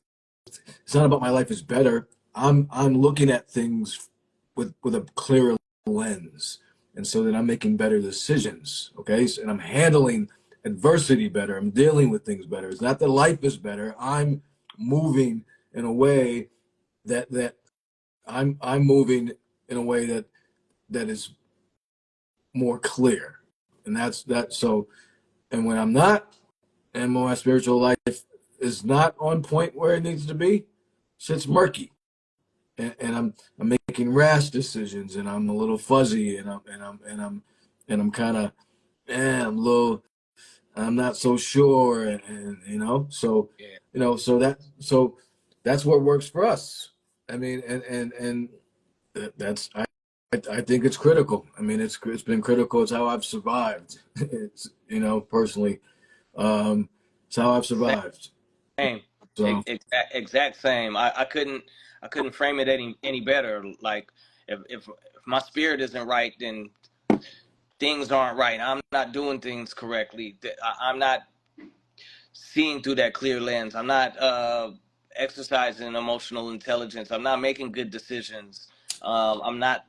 It's not about my life is better. I'm looking at things with a clearer lens, and so then I'm making better decisions. Okay, and I'm handling adversity better. I'm dealing with things better. It's not that life is better. I'm moving in a way that I'm moving in a way that is more clear, and that's that. So, and when I'm not, and when my spiritual life is not on point where it needs to be, shit's murky, and I'm making rash decisions, and I'm a little fuzzy, and I'm kind of, I'm a little, I'm not so sure, and so Yeah. so that's what works for us. I mean, and that's I think it's critical. I mean, it's been critical. It's how I've survived. It's, personally, it's how I've survived. Same. So Exact same. I couldn't frame it any better. Like, if my spirit isn't right, then things aren't right. I'm not doing things correctly. I'm not seeing through that clear lens. I'm not exercising emotional intelligence. I'm not making good decisions. I'm not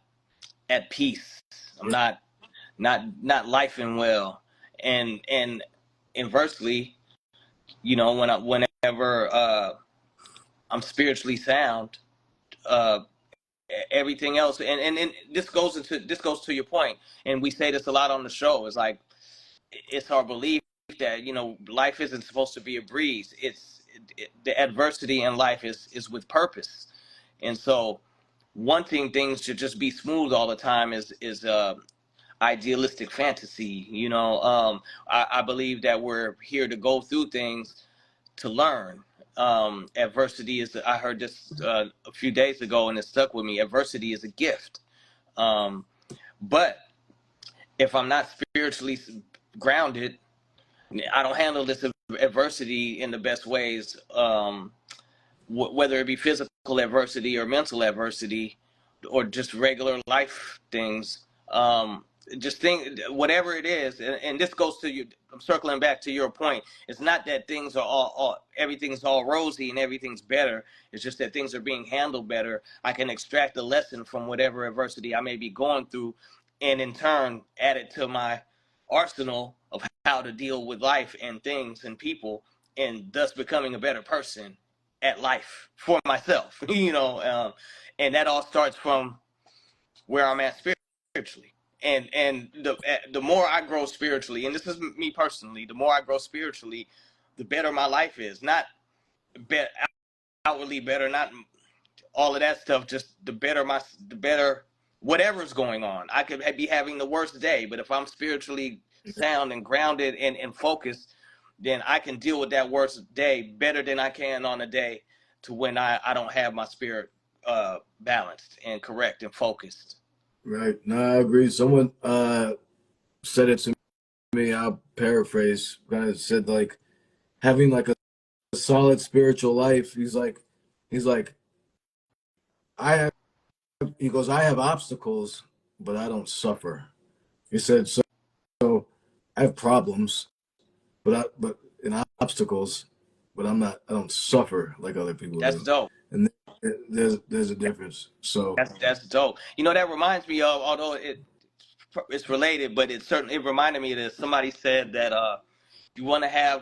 at peace. I'm yeah, not lifing well. And inversely, you know, whenever I'm spiritually sound, uh, everything else, and this goes to your point, and we say this a lot on the show. Is like, it's our belief that, life isn't supposed to be a breeze. The adversity in life is with purpose. And so wanting things to just be smooth all the time is idealistic fantasy. I believe that we're here to go through things to learn. Adversity is, I heard this a few days ago, and it stuck with me. Adversity is a gift. um, but if I'm not spiritually grounded, I don't handle this adversity in the best ways, whether it be physical adversity or mental adversity or just regular life things. just think whatever it is, and this goes to you. I'm circling back to your point. It's not that things are all everything's all rosy and everything's better. It's just that things are being handled better. I can extract a lesson from whatever adversity I may be going through, and in turn add it to my arsenal of how to deal with life and things and people, and thus becoming a better person at life for myself. And that all starts from where I'm at spiritually. And the more I grow spiritually, and this is me personally, the more I grow spiritually, the better my life is. Not be- outwardly better, not all of that stuff. Just the better whatever's going on. I could be having the worst day, but if I'm spiritually sound and grounded and focused, then I can deal with that worst day better than I can on a day to when I don't have my spirit balanced and correct and focused. Right. No, I agree. Someone said it to me. I'll paraphrase. Kind of said like having like a solid spiritual life. He's like, I have. He goes, I have obstacles, but I don't suffer. He said, so I have problems, but in obstacles, but I don't suffer like other people That's do. dope. And there's a difference. So That's dope. That reminds me of, although it's related, but it reminded me that somebody said that you want to have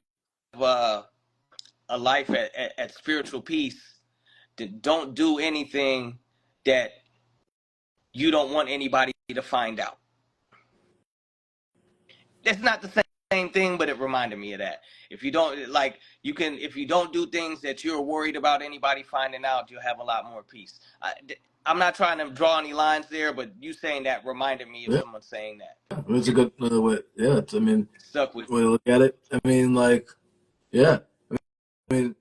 uh, a life at spiritual peace, then don't do anything that you don't want anybody to find out. It's not the same thing, but it reminded me of that. If you don't like, if you don't do things that you're worried about anybody finding out, you'll have a lot more peace. I'm not trying to draw any lines there, but you saying that reminded me of yeah, someone saying that. it's a good way. Yeah, I mean, Stuck with way me. to look at it. I mean, like, yeah, I mean,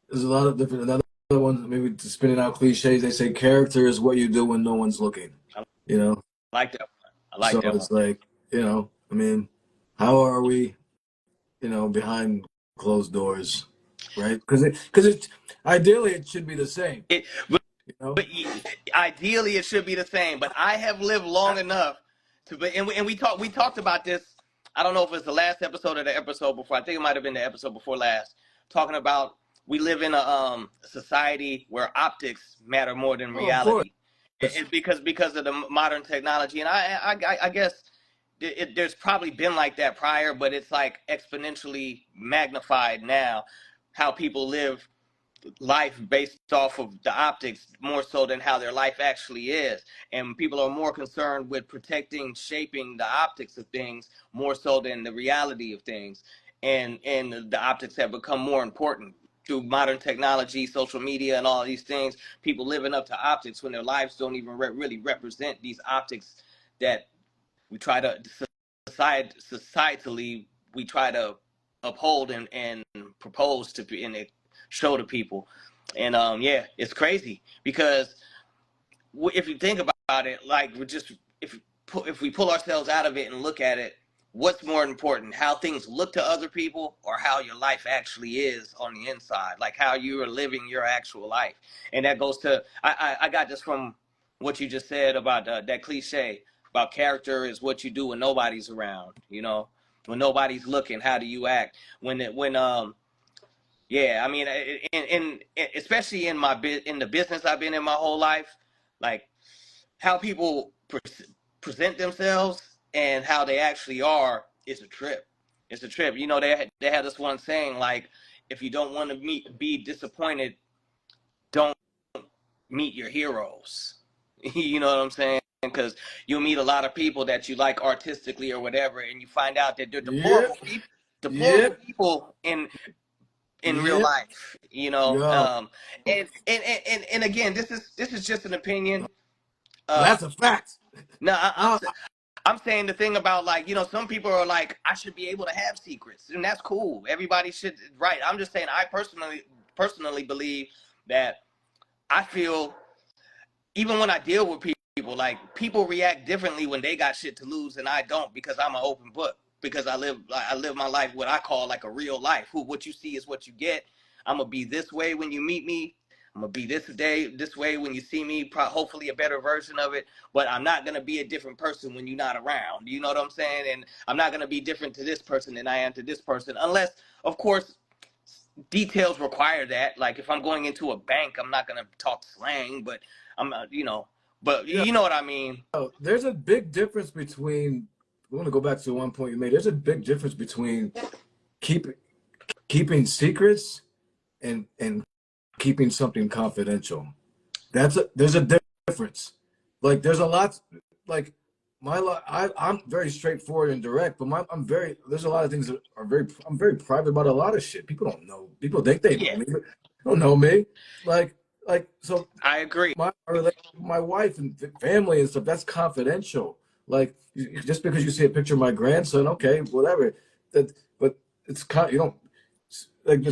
there's a lot of different. Another one, maybe spinning out cliches. They say character is what you do when no one's looking. I You know, like that one. I like so that one. it's like, I mean, how are we? Behind closed doors, right? Because ideally it should be the same, It, you know. but ideally, it should be the same. But I have lived long enough to be, and we talked about this. I don't know if it's the last episode or the episode before. I think it might have been the episode before last. Talking about we live in a society where optics matter more than Oh, of course. reality, because of the modern technology. And I guess there's probably been like that prior, but it's like exponentially magnified now. How people live life based off of the optics more so than how their life actually is, and people are more concerned with protecting, shaping the optics of things more so than the reality of things, and the optics have become more important through modern technology, social media, and all of these things. People living up to optics when their lives don't even really represent these optics that we try to societally we try to uphold and propose to and show to people. And yeah, it's crazy because if you think about it, like we're just if we pull ourselves out of it and look at it, what's more important, how things look to other people or how your life actually is on the inside, like how you are living your actual life. And that goes to I got this from what you just said about that cliche about character is what you do when nobody's around, when nobody's looking. How do you act when yeah, I mean, especially in the business I've been in my whole life, like how people present themselves and how they actually are is a trip. It's a trip. They had this one saying like, if you don't want to be disappointed, don't meet your heroes. You know what I'm saying? Because you'll meet a lot of people that you like artistically or whatever, and you find out that they're Yep, deplorable yep, people in real yep. life. Yo, And again, this is just an opinion. that's a fact. No, Uh, I'm saying the thing about, like, some people are like, I should be able to have secrets, and that's cool. Everybody should, right? I'm just saying, I personally believe that I feel even when I deal with people, like people react differently when they got shit to lose and I don't, because I'm an open book. Because I live my life what I call like a real life. What you see is what you get. I'm gonna be this way when you meet me. I'm gonna be this way when you see me, hopefully a better version of it. But I'm not gonna be a different person when you're not around. You know what I'm saying? And I'm not gonna be different to this person than I am to this person, unless, of course, details require that. Like if I'm going into a bank, I'm not gonna talk slang, but I'm not, but Yeah, you know what I mean? there's a big difference between. I want to go back to one point you made. There's a big difference between keep, keeping secrets and keeping something confidential. There's a difference. Like there's a lot. Like I'm very straightforward and direct, but I'm very. There's a lot of things that are very. I'm very private about a lot of shit. People don't know. People think they know Yeah, me, but they don't know me. Like so I agree. my wife and family and stuff, that's confidential. Like just because you see a picture of my grandson, okay, whatever. That, but you don't like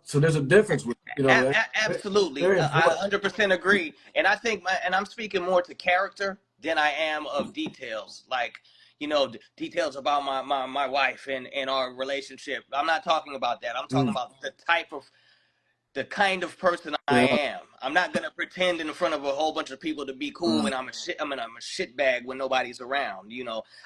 so there's a difference with Absolutely, very I important. 100% agree. And I think and I'm speaking more to character than I am of details. Like, details about my wife and our relationship. I'm not talking about that. I'm talking Mm, about the kind of person I yeah, am. I'm not gonna pretend in front of a whole bunch of people to be cool mm, when I'm a shit bag when nobody's around.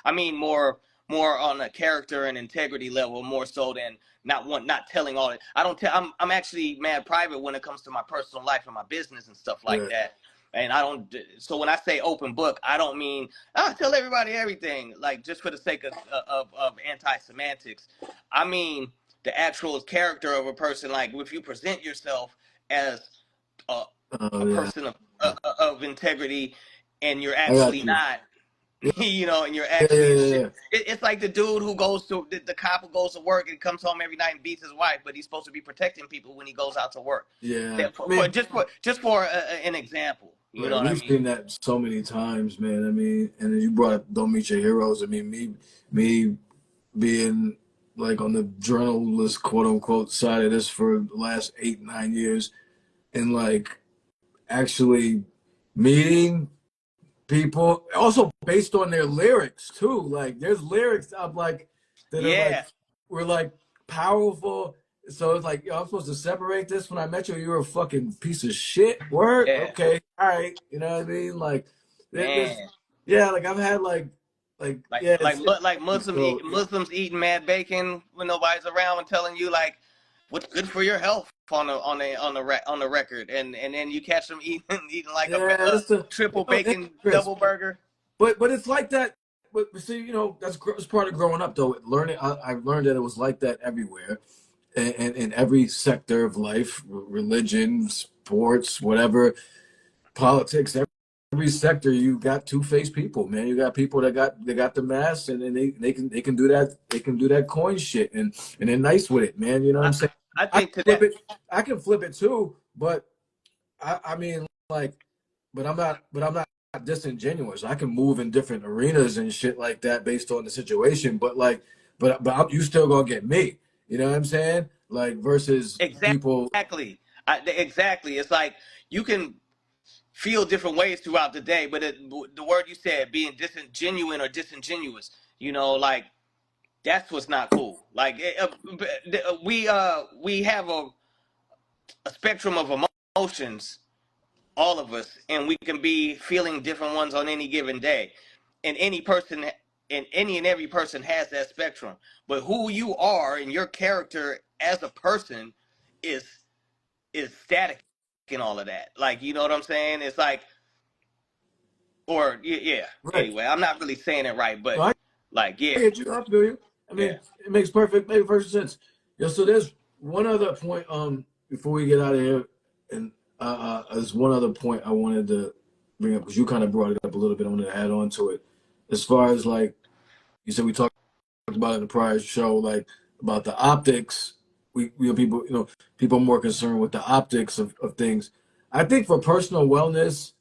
I mean more on a character and integrity level, more so than not telling all it. I don't tell. I'm actually mad private when it comes to my personal life and my business and stuff like yeah. that. And I don't. So when I say open book, I don't mean tell everybody everything, like just for the sake of anti semantics. I mean the actual character of a person. Like if you present yourself as a, Oh a yeah, person of integrity, and you're I got actually you. not, Yeah, and you're yeah, yeah, actually a yeah, shit. yeah. It's like the dude who goes to the cop who goes to work and comes home every night and beats his wife, but he's supposed to be protecting people when he goes out to work. Yeah. That, I mean, just for an example, you know right. what I We've mean? seen that so many times, man. I mean, and then you brought up "Don't Meet Your Heroes." I mean, me being like on the journalist quote unquote side of this for the last 8 9 years, and like actually meeting people also based on their lyrics too. Like there's lyrics I'm like that are like Yeah, were like powerful. So it's like, yo, I'm supposed to separate this. When I met you, you were a fucking piece of shit. Word, yeah, okay, all right. You know what I mean? Like this, man. yeah. Like I've had Like yeah, like like so Muslims eating mad bacon when nobody's around and telling you like what's good for your health on the record, and then you catch them eating eating like yeah, a it's the triple bacon hypocrites. double burger. But it's like that. But see, that's part of growing up, though. Learning, I learned that it was like that everywhere, and in every sector of life, religion, sports, whatever, politics, every sector, you got two-faced people, man. You got people that got the mask, and then they can do that coin shit, and they're nice with it, man. You know what I'm I saying? I I can think to flip that it. I can flip it too, but I mean, like, but I'm not disingenuous. I can move in different arenas and shit like that based on the situation. But like, you still gonna get me. You know what I'm saying? Like versus people. exactly exactly. It's like you can feel different ways throughout the day, but the word you said being disingenuine or disingenuous, like that's what's not cool. Like we have a spectrum of emotions, all of us, and we can be feeling different ones on any given day. And any and every person has that spectrum. But who you are and your character as a person is static in all of that. Like, you know what I'm saying? It's like, or yeah. Right. Anyway, I'm not really saying it right, No, but I like, yeah, get you. I feel you. I yeah. mean, it makes perfect sense. Yeah. So there's one other point. Before we get out of here, and there's one other point I wanted to bring up because you kind of brought it up a little bit. I wanted to add on to it. As far as like you said, we talked about in the prior show, like about the optics. People are more concerned with the optics of things. I think for personal wellness,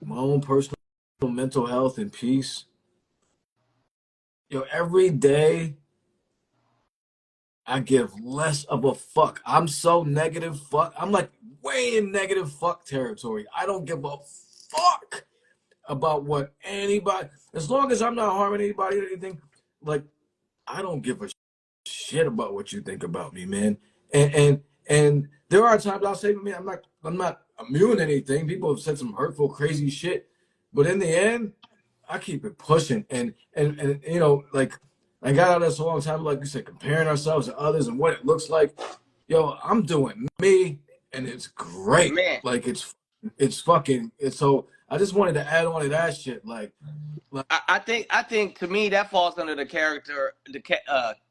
my own personal mental health and peace, every day I give less of a fuck. I'm so negative fuck. I'm like way in negative fuck territory. I don't give a fuck about what anybody, as long as I'm not harming anybody or anything, like I don't give a shit about what you think about me, man. And there are times I'll say, man, I'm not. immune to anything. People have said some hurtful, crazy shit, but in the end, I keep it pushing. And you know, like I got out of this a long time, like you said, comparing ourselves to others and what it looks like. Yo, I'm doing me, and it's great. Man, Like it's fucking. It's so. I just wanted to add on to that shit. Like I think to me that falls under the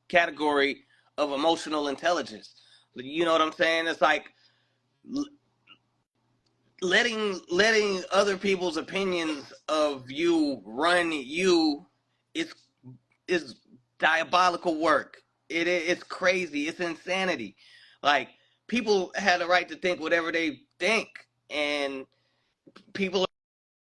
category of emotional intelligence. You know what I'm saying? It's like letting other people's opinions of you run you is is diabolical work. It's crazy. It's insanity. Like people had a right to think whatever they think, and people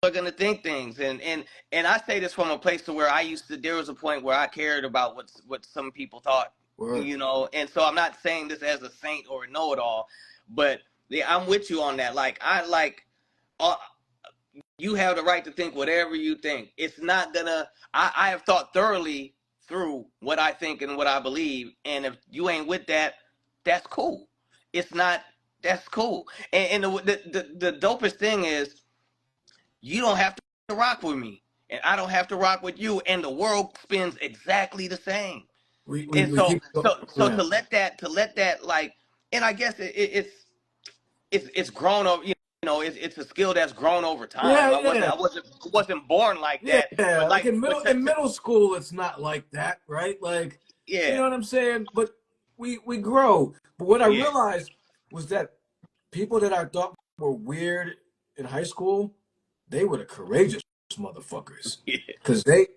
are going to think things. And I say this from a place to where I used to. There was a point where I cared about what some people thought, word, you know. And so I'm not saying this as a saint or a know-it-all, but yeah, I'm with you on that. Like I like. Uh, you have the right to think whatever you think. It's not gonna. I have thought thoroughly through what I think and what I believe, and if you ain't with that, that's cool. It's not. That's cool. And the dopest thing is you don't have to rock with me, and I don't have to rock with you, and the world spins exactly the same. And we so keep going. so to let that like, and I guess it's grown over. You know, it's a skill that's grown over time. Yeah, I wasn't yeah, I wasn't wasn't born like that, yeah. but Like like in middle school, it's not like that, right? Like, you yeah, know what I'm saying? But we grow. But what I yeah, realized was that people that I thought were weird in high school, they were the courageous motherfuckers. yeah, Cause they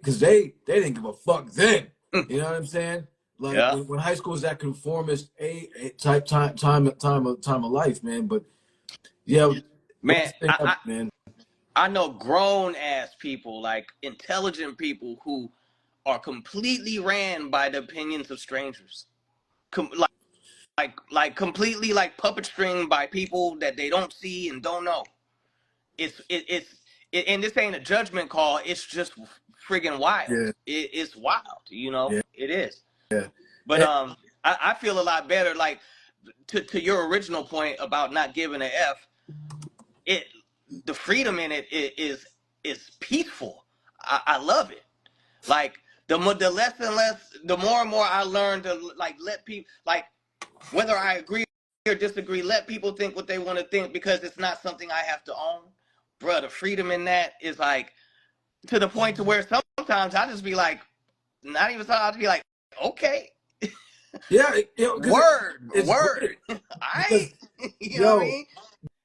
didn't give a fuck then. You know what I'm saying? Like yeah. when high school is that conformist a type time of life, man. But yeah, Man, best thing ever, man. I know grown ass people, like intelligent people, who are completely ran by the opinions of strangers. Like completely like puppet string by people that they don't see and don't know. And this ain't a judgment call. It's just friggin' wild. Yeah, It's wild. You know, yeah, it is. yeah. But And, I feel a lot better. Like to your original point about not giving an F, it the freedom in it is peaceful. I love it. Like the less and less, the more and more I learn to like let people like whether I agree or disagree, let people think what they want to think because it's not something I have to own. Bruh, the freedom in that is like to the point to where sometimes I just be like, not even sometimes I'll be like, okay, yeah, you know, because it's great word. I, because you know what I yo, mean?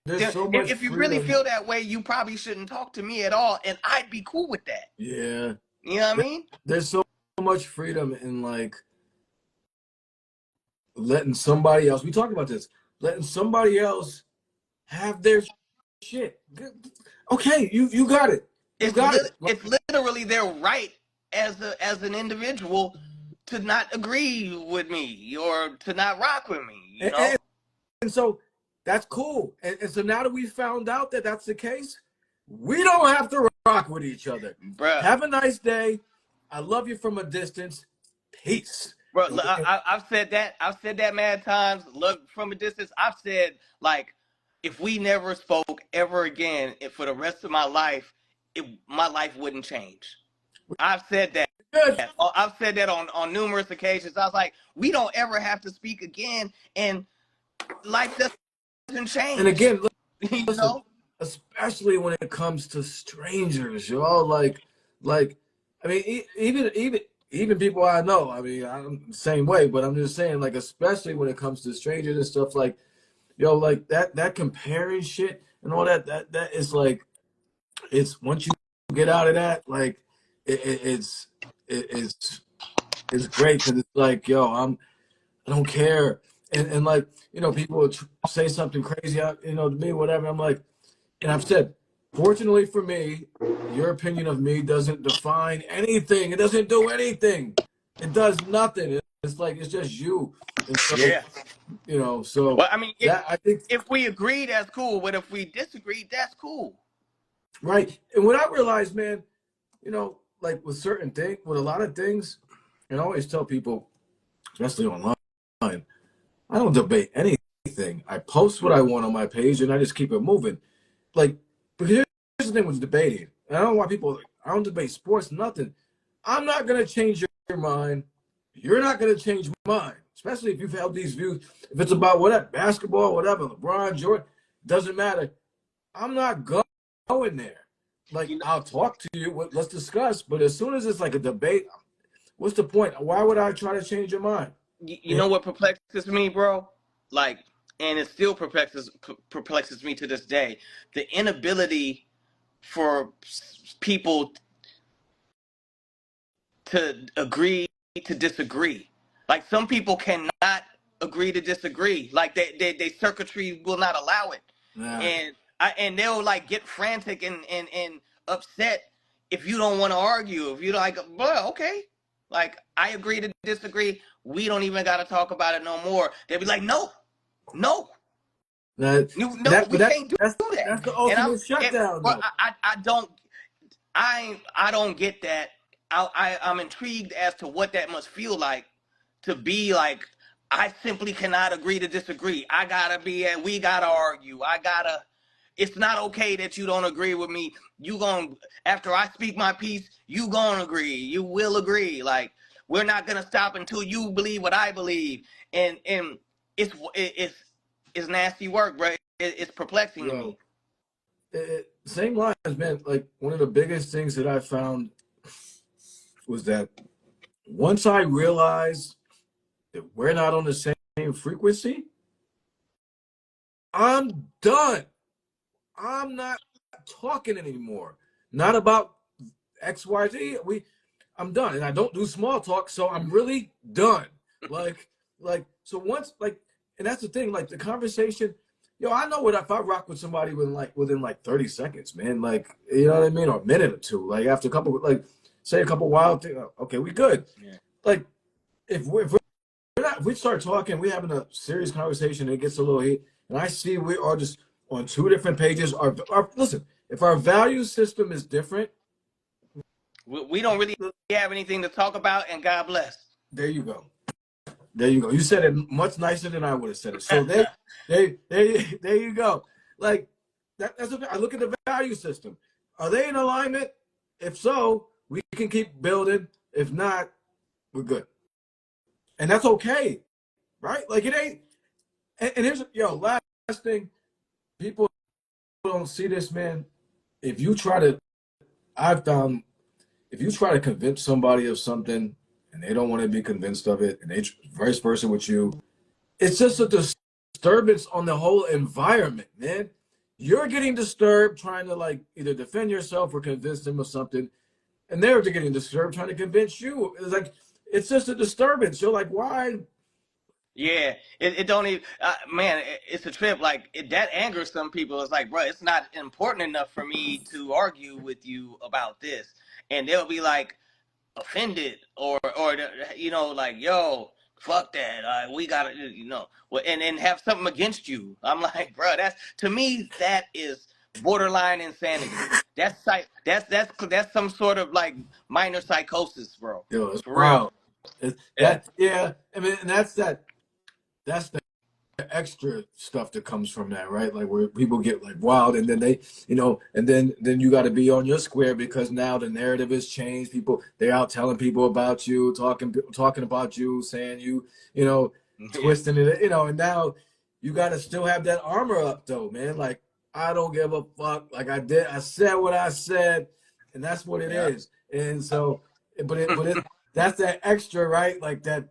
there's so much If you really freedom. feel that way, you probably shouldn't talk to me at all, and I'd be cool with that. Yeah, You know what I there- mean? there's so much freedom in like letting somebody else. We talked about this. Letting somebody else have their shit. Okay, you got it. You got it. Like, It's literally their right as an individual to not agree with me or to not rock with me. You and, know, and, and so that's cool. And so now that we found out that that's the case, we don't have to rock with each other. bruh. Have a nice day. I love you from a distance. Peace. Bro, And, I've said that. I've said that mad times. Look from a distance. I've said like, if we never spoke ever again for the rest of my life, my life wouldn't change. I've said that. good. I've said that on numerous occasions. I was like, we don't ever have to speak again, and life doesn't And change. again, You listen, know, especially when it comes to strangers, y'all. Like, I mean, even people I know. I mean, I'm the same way, but I'm just saying, like, especially when it comes to strangers and stuff, like, yo, like that comparing shit and all that is like, it's once you get out of that, like, it's it's great because it's like, yo, I don't care, and like, you know, people would say something crazy, you know, to me, whatever. I'm like. And I've said, fortunately for me, your opinion of me doesn't define anything. It doesn't do anything. It does nothing. It's like it's just you. And so, yeah. you know, so Well, I mean, that I think if we agree, that's cool. But if we disagree, that's cool. right. And what I realized, man, you know, like with certain things, with a lot of things, and I always tell people, especially online, I don't debate anything. anything. I post what I want on my page, and I just keep it moving. Like, but here's the thing with debating. And I don't want people. I don't debate sports, nothing. I'm not gonna change your mind. You're not gonna change mine, especially if you've held these views. If it's about whatever basketball, whatever, LeBron, Jordan, doesn't matter. I'm not going there. Like, You know, I'll talk to you. Let's discuss. But as soon as it's like a debate, what's the point? Why would I try to change your mind? you know what perplexes me, bro? Like, and it still perplexes me to this day. The inability for people to agree to disagree. Like some people cannot agree to disagree. Like they circuitry will not allow it. Nah, And they'll like get frantic and upset if you don't want to argue. If you like, well, okay. Like I agree to disagree. We don't even gotta talk about it no more. They'll be like, no, no, that, no, we can't do that. that's the And ultimate shutdown, well, though. I don't get that. I'm intrigued as to what that must feel like to be like I simply cannot agree to disagree. I gotta be at we gotta argue. I gotta it's not okay that you don't agree with me. You gon' after I speak my piece, you gonna agree. You will agree. Like we're not gonna stop until you believe what I believe. And it's nasty work, bro. It's perplexing to me. Yo, same lines, man. Like, one of the biggest things that I found was that once I realized that we're not on the same frequency, I'm done. I'm not talking anymore. Not about XYZ. I'm done. And I don't do small talk, so I'm really done. Like, so once, like, and that's the thing, like the conversation, I know what if I rock with somebody within like 30 seconds, man. Like, you know what I mean? Or a minute or two. Like after a couple, like say a couple wild things, okay, we good. Yeah. Like if we start talking, we're having a serious conversation, it gets a little heat, and I see we are just on two different pages. Listen, if our value system is different, We don't really have anything to talk about, and God bless. there you go. There you go. You said it much nicer than I would have said it. So there you go. Like that's what I look at the value system. Are they in alignment? If so, we can keep building. If not, we're good. And that's okay, right? Like it ain't. And here's last thing. People don't see this, man. If you try to, I've found, if you try to convince somebody of something and they don't want to be convinced of it, and they vice versa with you, it's just a disturbance on the whole environment, man. You're getting disturbed trying to like either defend yourself or convince them of something, and they're getting disturbed trying to convince you. It's like it's just a disturbance. You're like, why? Yeah, it don't even, man, it's a trip. Like, that angers some people. It's like, bro, it's not important enough for me to argue with you about this. And they'll be like offended or like, yo, fuck that. We got to, and have something against you. I'm like, bro, to me, that is borderline insanity. That's some sort of like minor psychosis, bro. Yo, it's For real. wild. Yeah. Yeah. I mean, and that's the extra stuff that comes from that, right? Like where people get like wild, and then they, and then you got to be on your square because now the narrative has changed. People, they're out telling people about you, talking about you, saying twisting it, and now you got to still have that armor up, though, man. Like I don't give a fuck. Like I said what I said, and that's what it is. And so, but that's that extra, right? Like that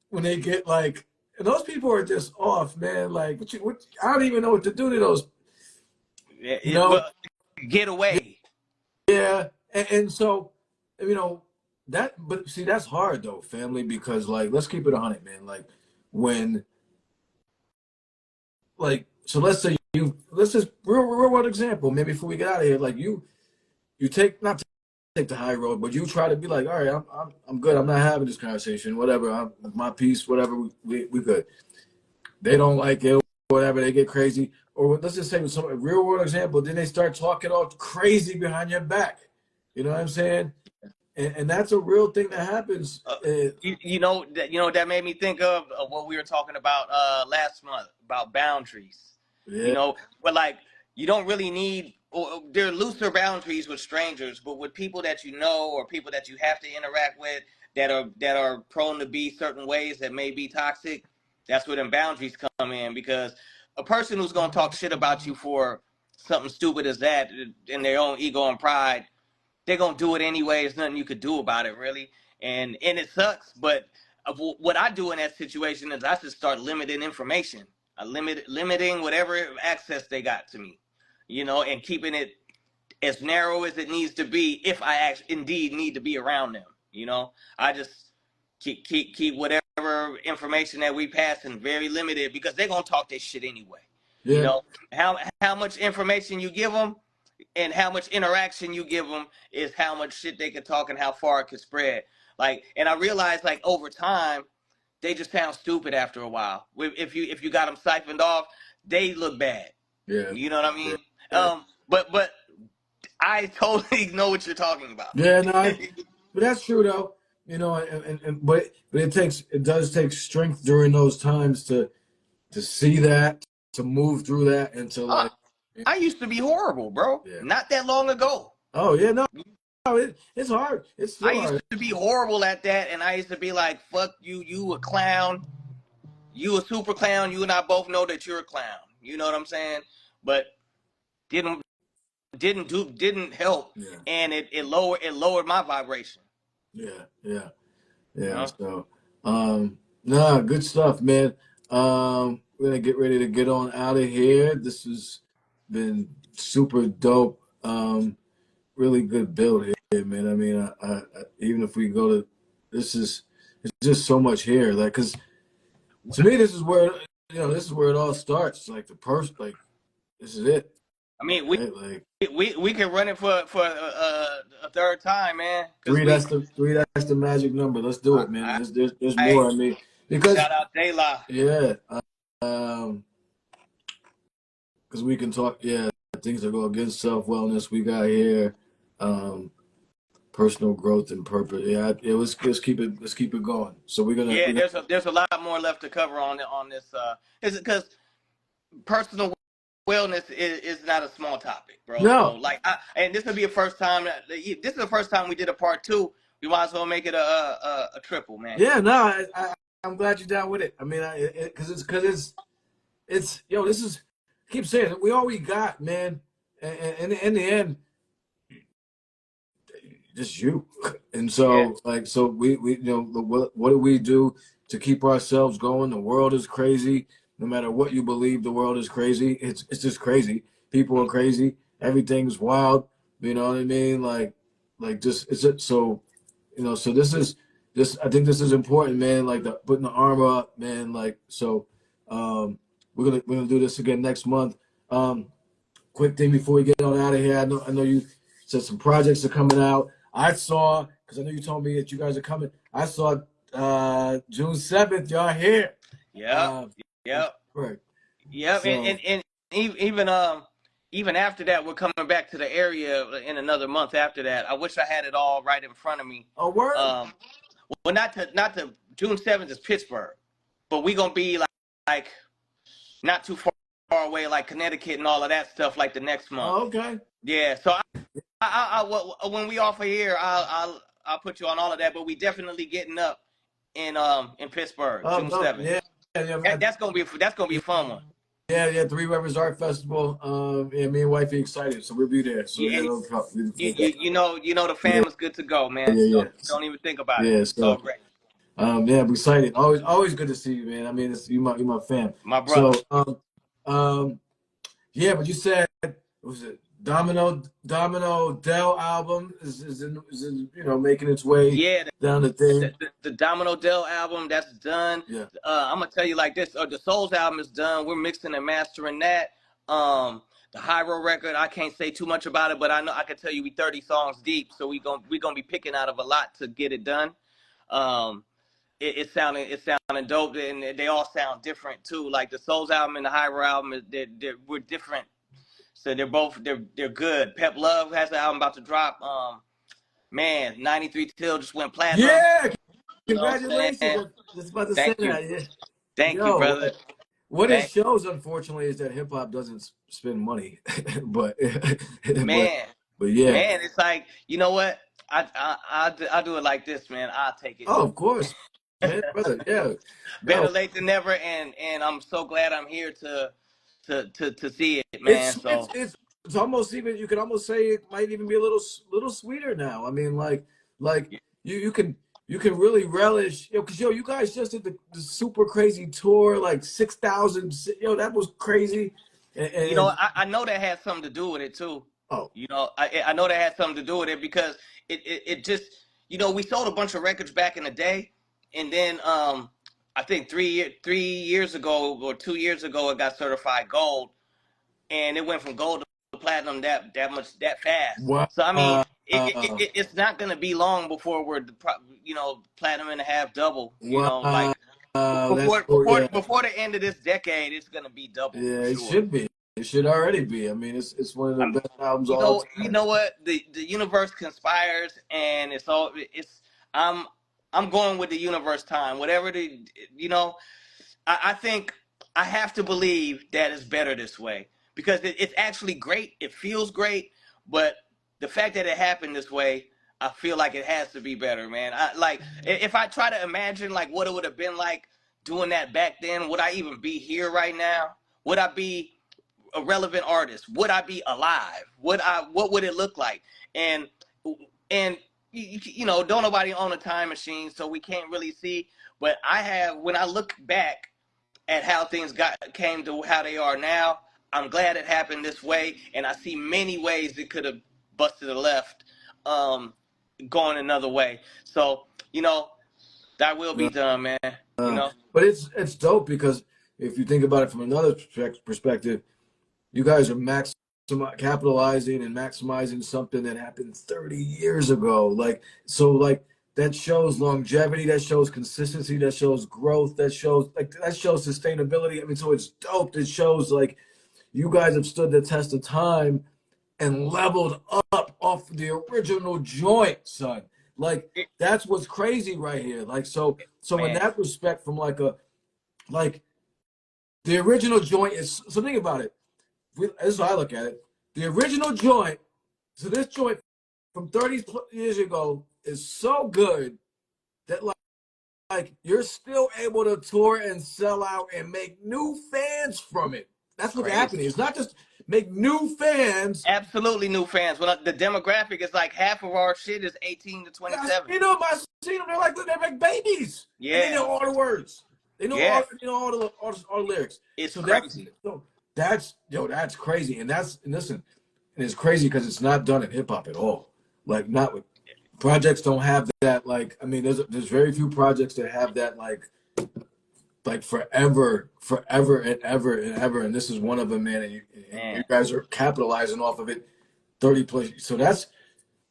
when they get like. And those people are just off, man. Like, I don't even know what to do to those. Well, get away. Yeah, and so, that. But see, that's hard though, family, because like, let's keep it 100, man. Like, when, like, so let's just real world example. Maybe before we get out of here, like you not take the high road, but you try to be like, all right, I'm good. I'm not having this conversation. Whatever, my piece. Whatever, we good. They don't like it, whatever. They get crazy, or let's just say with some real world example. Then they start talking all crazy behind your back. You know what I'm saying? and that's a real thing that happens. Uh, that made me think of what we were talking about last month about boundaries. You Yeah, know, but like you don't really need. Or, there are looser boundaries with strangers, but with people that you know or people that you have to interact with that are prone to be certain ways that may be toxic. That's where them boundaries come in because a person who's gonna talk shit about you for something stupid as that in their own ego and pride, they're gonna do it anyway. There's nothing you could do about it, really, and it sucks. But what I do in that situation is I just start limiting information. I limiting whatever access they got to me, and keeping it as narrow as it needs to be if I actually indeed need to be around them. I just keep whatever information that we pass in very limited because they're gonna talk this shit anyway. You yeah, know how much information you give them and how much interaction you give them is how much shit they can talk and how far it can spread. Like, and I realized like over time, they just sound stupid after a while. If you got them siphoned off, they look bad. yeah, You know what I yeah, mean? yeah. But I totally know what you're talking about. Yeah, no, but that's true though. But it does take strength during those times to see that, to move through that, and to uh, like, I used to be horrible, bro. yeah. Not that long ago. Oh yeah, no, no, it's hard. It's I still used hard. to be horrible at that, and I used to be like, "Fuck you, you a clown." You a super clown. You and I both know that you're a clown. You know what I'm saying? But didn't didn't help, Yeah, and it lowered my vibration. yeah, yeah, You yeah. know? So, nah, good stuff, man. We're gonna get ready to get on out of here. This has been super dope. Really good build here, man. I mean, even if we go to, this is it's just so much here. Like, cause to me, this is where it all starts. Like the person, like this is it, I mean, we right? Like we can run it for a third time, man. Cause three, three. That's the magic number. Let's do it, man. I, There's I more. I mean, because shout out De La. yeah, um, because we can talk. Yeah, things that go against self wellness. We got here, um, personal growth and purpose. Yeah, yeah. Let's keep it going. So Yeah, we're gonna. there's a lot more left to cover on this. Is it because personal wellness is not a small topic, bro. So No, like, and this will be a first time. This is the first time we did a part two. We might as well make it a triple, man. yeah, no. I'm glad you're down with it. I mean, it's yo. This is I keep saying it. We all we got, man. And in the end, just you. And Yeah. so like so we what do we do to keep ourselves going? The world is crazy. No matter what you believe, the world is crazy. It's just crazy. People are crazy. Everything's wild. You know what I mean? Like just it's it. So so this. I think this is important, man. Like putting the armor up, man. Like so. Um, we're gonna do this again next month. Quick thing before we get on out of here. I know you said some projects are coming out. I saw because I know you told me that you guys are coming. I saw June 7th. Y'all here? Yep. Uh, Yep. right. Yep. So And even even after that, we're coming back to the area in another month. After that, I wish I had it all right in front of me. a word. Um, well, not to June 7th is Pittsburgh, but we gonna be like not too far away, like Connecticut and all of that stuff, like the next month. Oh, okay. Yeah. So when we offer here, I'll put you on all of that. But we definitely getting up in Pittsburgh, Oh, June dope. 7th. Yeah, yeah, That's gonna be a fun one. yeah. Three Rivers Art Festival. Yeah, me and wifey excited, so we'll be there. So Yeah, yeah, and no problem. you know the Yeah, fam is good to go, man. yeah, yeah. Don't even think about it. Yeah. It's all So great, yeah, I'm excited. Always good to see you, man. I mean, you my fam. my So brother. um, yeah, but you said what was it Domino Dell album is making its way Yeah, down the thing. the Domino Dell album that's done. Yeah. I'm gonna tell you like this: the Souls album is done. We're mixing and mastering that. The Hyro record, I can't say too much about it, but I know I can tell you we 30 songs deep, so we gonna be picking out of a lot to get it done. Um, it's sounding dope, and they all sound different too. Like the Souls album and the Hyro album, we're different, so they're good. Pep Love has an album about to drop. Man, 93 Till just went platinum. Yeah, You know what I'm congratulations. saying? I was about to say Thank you. that. Yeah. Thank you, Yo, brother. what it Thank shows, unfortunately, is that hip hop doesn't spend money. but, but, man. but yeah. Man, it's like, you know what? I do it like this, man. I'll take it. Oh, of course, man, brother. Yeah. Better Yo, late than never, and I'm so glad I'm here to see it, man. it's So it's it's it's almost even you could almost say it might even be a little sweeter now. I mean, like you can really relish, because you guys just did the super crazy tour, like 6,000. That was crazy, you know, and I know that had something to do with it too. oh You know, I know that had something to do with it because it just, you know, we sold a bunch of records back in the day, and then I think 3 years ago or 2 years ago it got certified gold, and it went from gold to platinum that fast. wow, So I mean, it's not gonna be long before we're platinum and a half double. You know, like wow, that's cool. Yeah, before the end of this decade, it's gonna be double yeah, for it sure. should be. It should already be. I mean, it's one of the I'm, best albums of all you time. know what? The universe conspires, and it's. I'm I'm going with the universe time. Whatever you know, I think I have to believe that it's better this way because it's actually great. It feels great, but the fact that it happened this way, I feel like it has to be better, man. If I try to imagine like what it would have been like doing that back then, would I even be here right now? Would I be a relevant artist? Would I be alive? What would it look like? And and you know, don't nobody own a time machine, so we can't really see. But I have, when I look back at how things came to how they are now, I'm glad it happened this way, and I see many ways it could have busted a left, um, going another way. So you know, that will be done, man. You know, But it's dope because if you think about it from another perspective, you guys are capitalizing and maximizing something that happened 30 years ago. Like that shows longevity, that shows consistency, that shows growth, that shows sustainability. I mean, so it's dope. It shows like you guys have stood the test of time and leveled up off the original joint, son. Like it, that's what's crazy right here. So in man, that respect, from like the original joint is, so think about it. This is how I look at it. The original joint, so this joint from 30 years ago is so good that like you're still able to tour and sell out and make new fans from it. it's That's what's crazy. happening. It's not just make new fans. Absolutely new fans. Well, the demographic is like half of our shit is 18 to Yeah, 27. I seen them. They're like babies, and they Yeah, know all the words. They know yeah, all the lyrics. it's So that's crazy. so that's crazy. And listen, and it's crazy because it's not done in hip hop at all. Like not with projects don't have that. Like I mean, there's very few projects that have that like forever and ever and ever. And this is one of them, man. And you Man, guys are capitalizing off of it 30 plus. So that's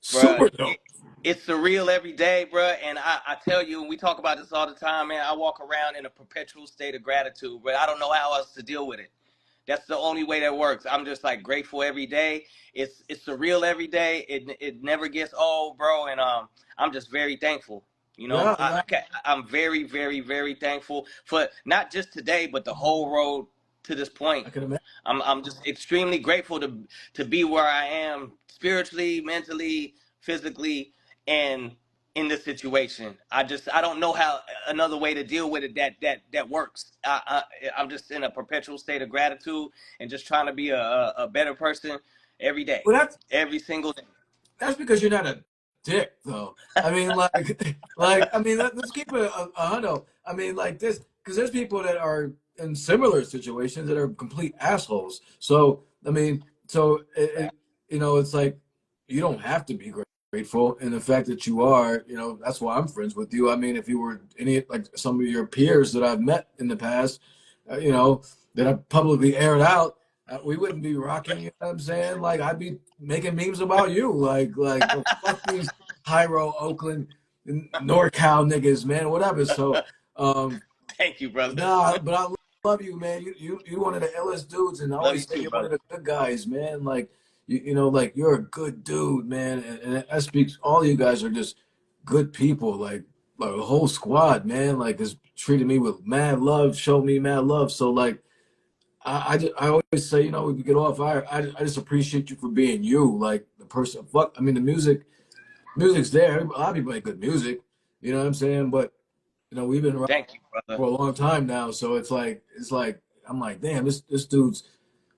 bruh, super dope. it's surreal every day, bruh. And I tell you, we talk about this all the time, man. I walk around in a perpetual state of gratitude, but I don't know how else to deal with it. That's the only way that works. I'm just like grateful every day. It's surreal every day. It never gets old, bro. And I'm just very thankful. You know, Yeah, yeah, I'm very, very, very thankful for not just today, but the whole road to this point. I can imagine. I'm just extremely grateful to be where I am spiritually, mentally, physically, and in this situation. I don't know how another way to deal with it that works. I'm just in a perpetual state of gratitude and just trying to be a better person every day, Well, every single day. that's because you're not a dick, though. I mean, like I mean, let's keep it a hundo. I mean, like this, because there's people that are in similar situations that are complete assholes. So I mean, it's like you don't have to be grateful, and the fact that you are, that's why I'm friends with you. I mean, if you were any like some of your peers that I've met in the past, that I've publicly aired out, we wouldn't be rocking. You know what I'm saying? Like I'd be making memes about you, like oh, fuck these Hyro, Oakland, NorCal niggas, man, whatever. So, Thank you, brother. nah, but I love you, man. You one of the illest dudes, and I Love you always say too, you're one of brother. the good guys, man. Like you know, like you're a good dude, man, and that speaks. All you guys are just good people, like a whole squad, man. Like has treated me with mad love, showed me mad love. So like I always say, you know, when we get off, I just appreciate you for being you, like the person. Fuck, I mean, the music's there. A lot of people make good music, you know what I'm saying? But you know, we've been around Thank you, brother. for a long time now, so it's like I'm like, damn, this dude's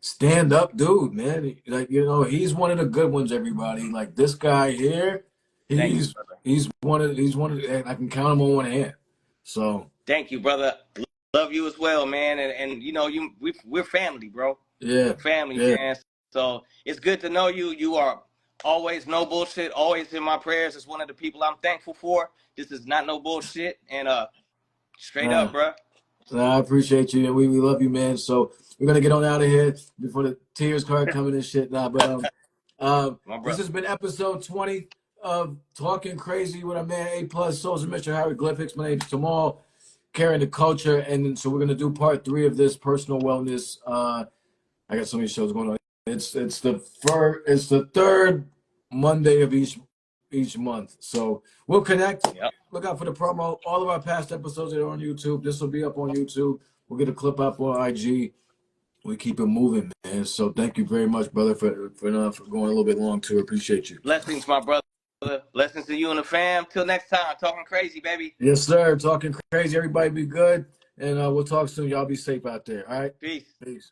stand up dude, man. Like, you know, he's one of the good ones. Everybody, like this guy here, Thank you, he's brother. he's one of and I can count him on one hand. So Thank you, brother. Love you as well, man. And you know, we're family, bro. yeah, We're family, yeah, man. So it's good to know you. You are always no bullshit, always in my prayers. It's one of the people I'm thankful for. This is not no bullshit. And straight uh, up, bro. I appreciate you, and we love you, man. So we're gonna get on out of here before the tears start coming and shit. Nah, but My this brother. has been episode 20 of Talking Crazy with our man A Plus Social Mr. Hieroglyphics. My name's Jamal, carrying the culture, and then, so we're gonna do part 3 of this personal wellness. I got so many shows going on. It's the third Monday of each month. So we'll connect. Yep. Look out for the promo. All of our past episodes are on YouTube. This will be up on YouTube. We'll get a clip up on IG. We keep it moving, man. So thank you very much, brother, for going a little bit long too. Appreciate you. Blessings, my brother. Blessings to you and the fam. Till next time. Talking crazy, baby. Yes, sir. Talking crazy. Everybody be good. And we'll talk soon. Y'all be safe out there. All right. Peace. Peace.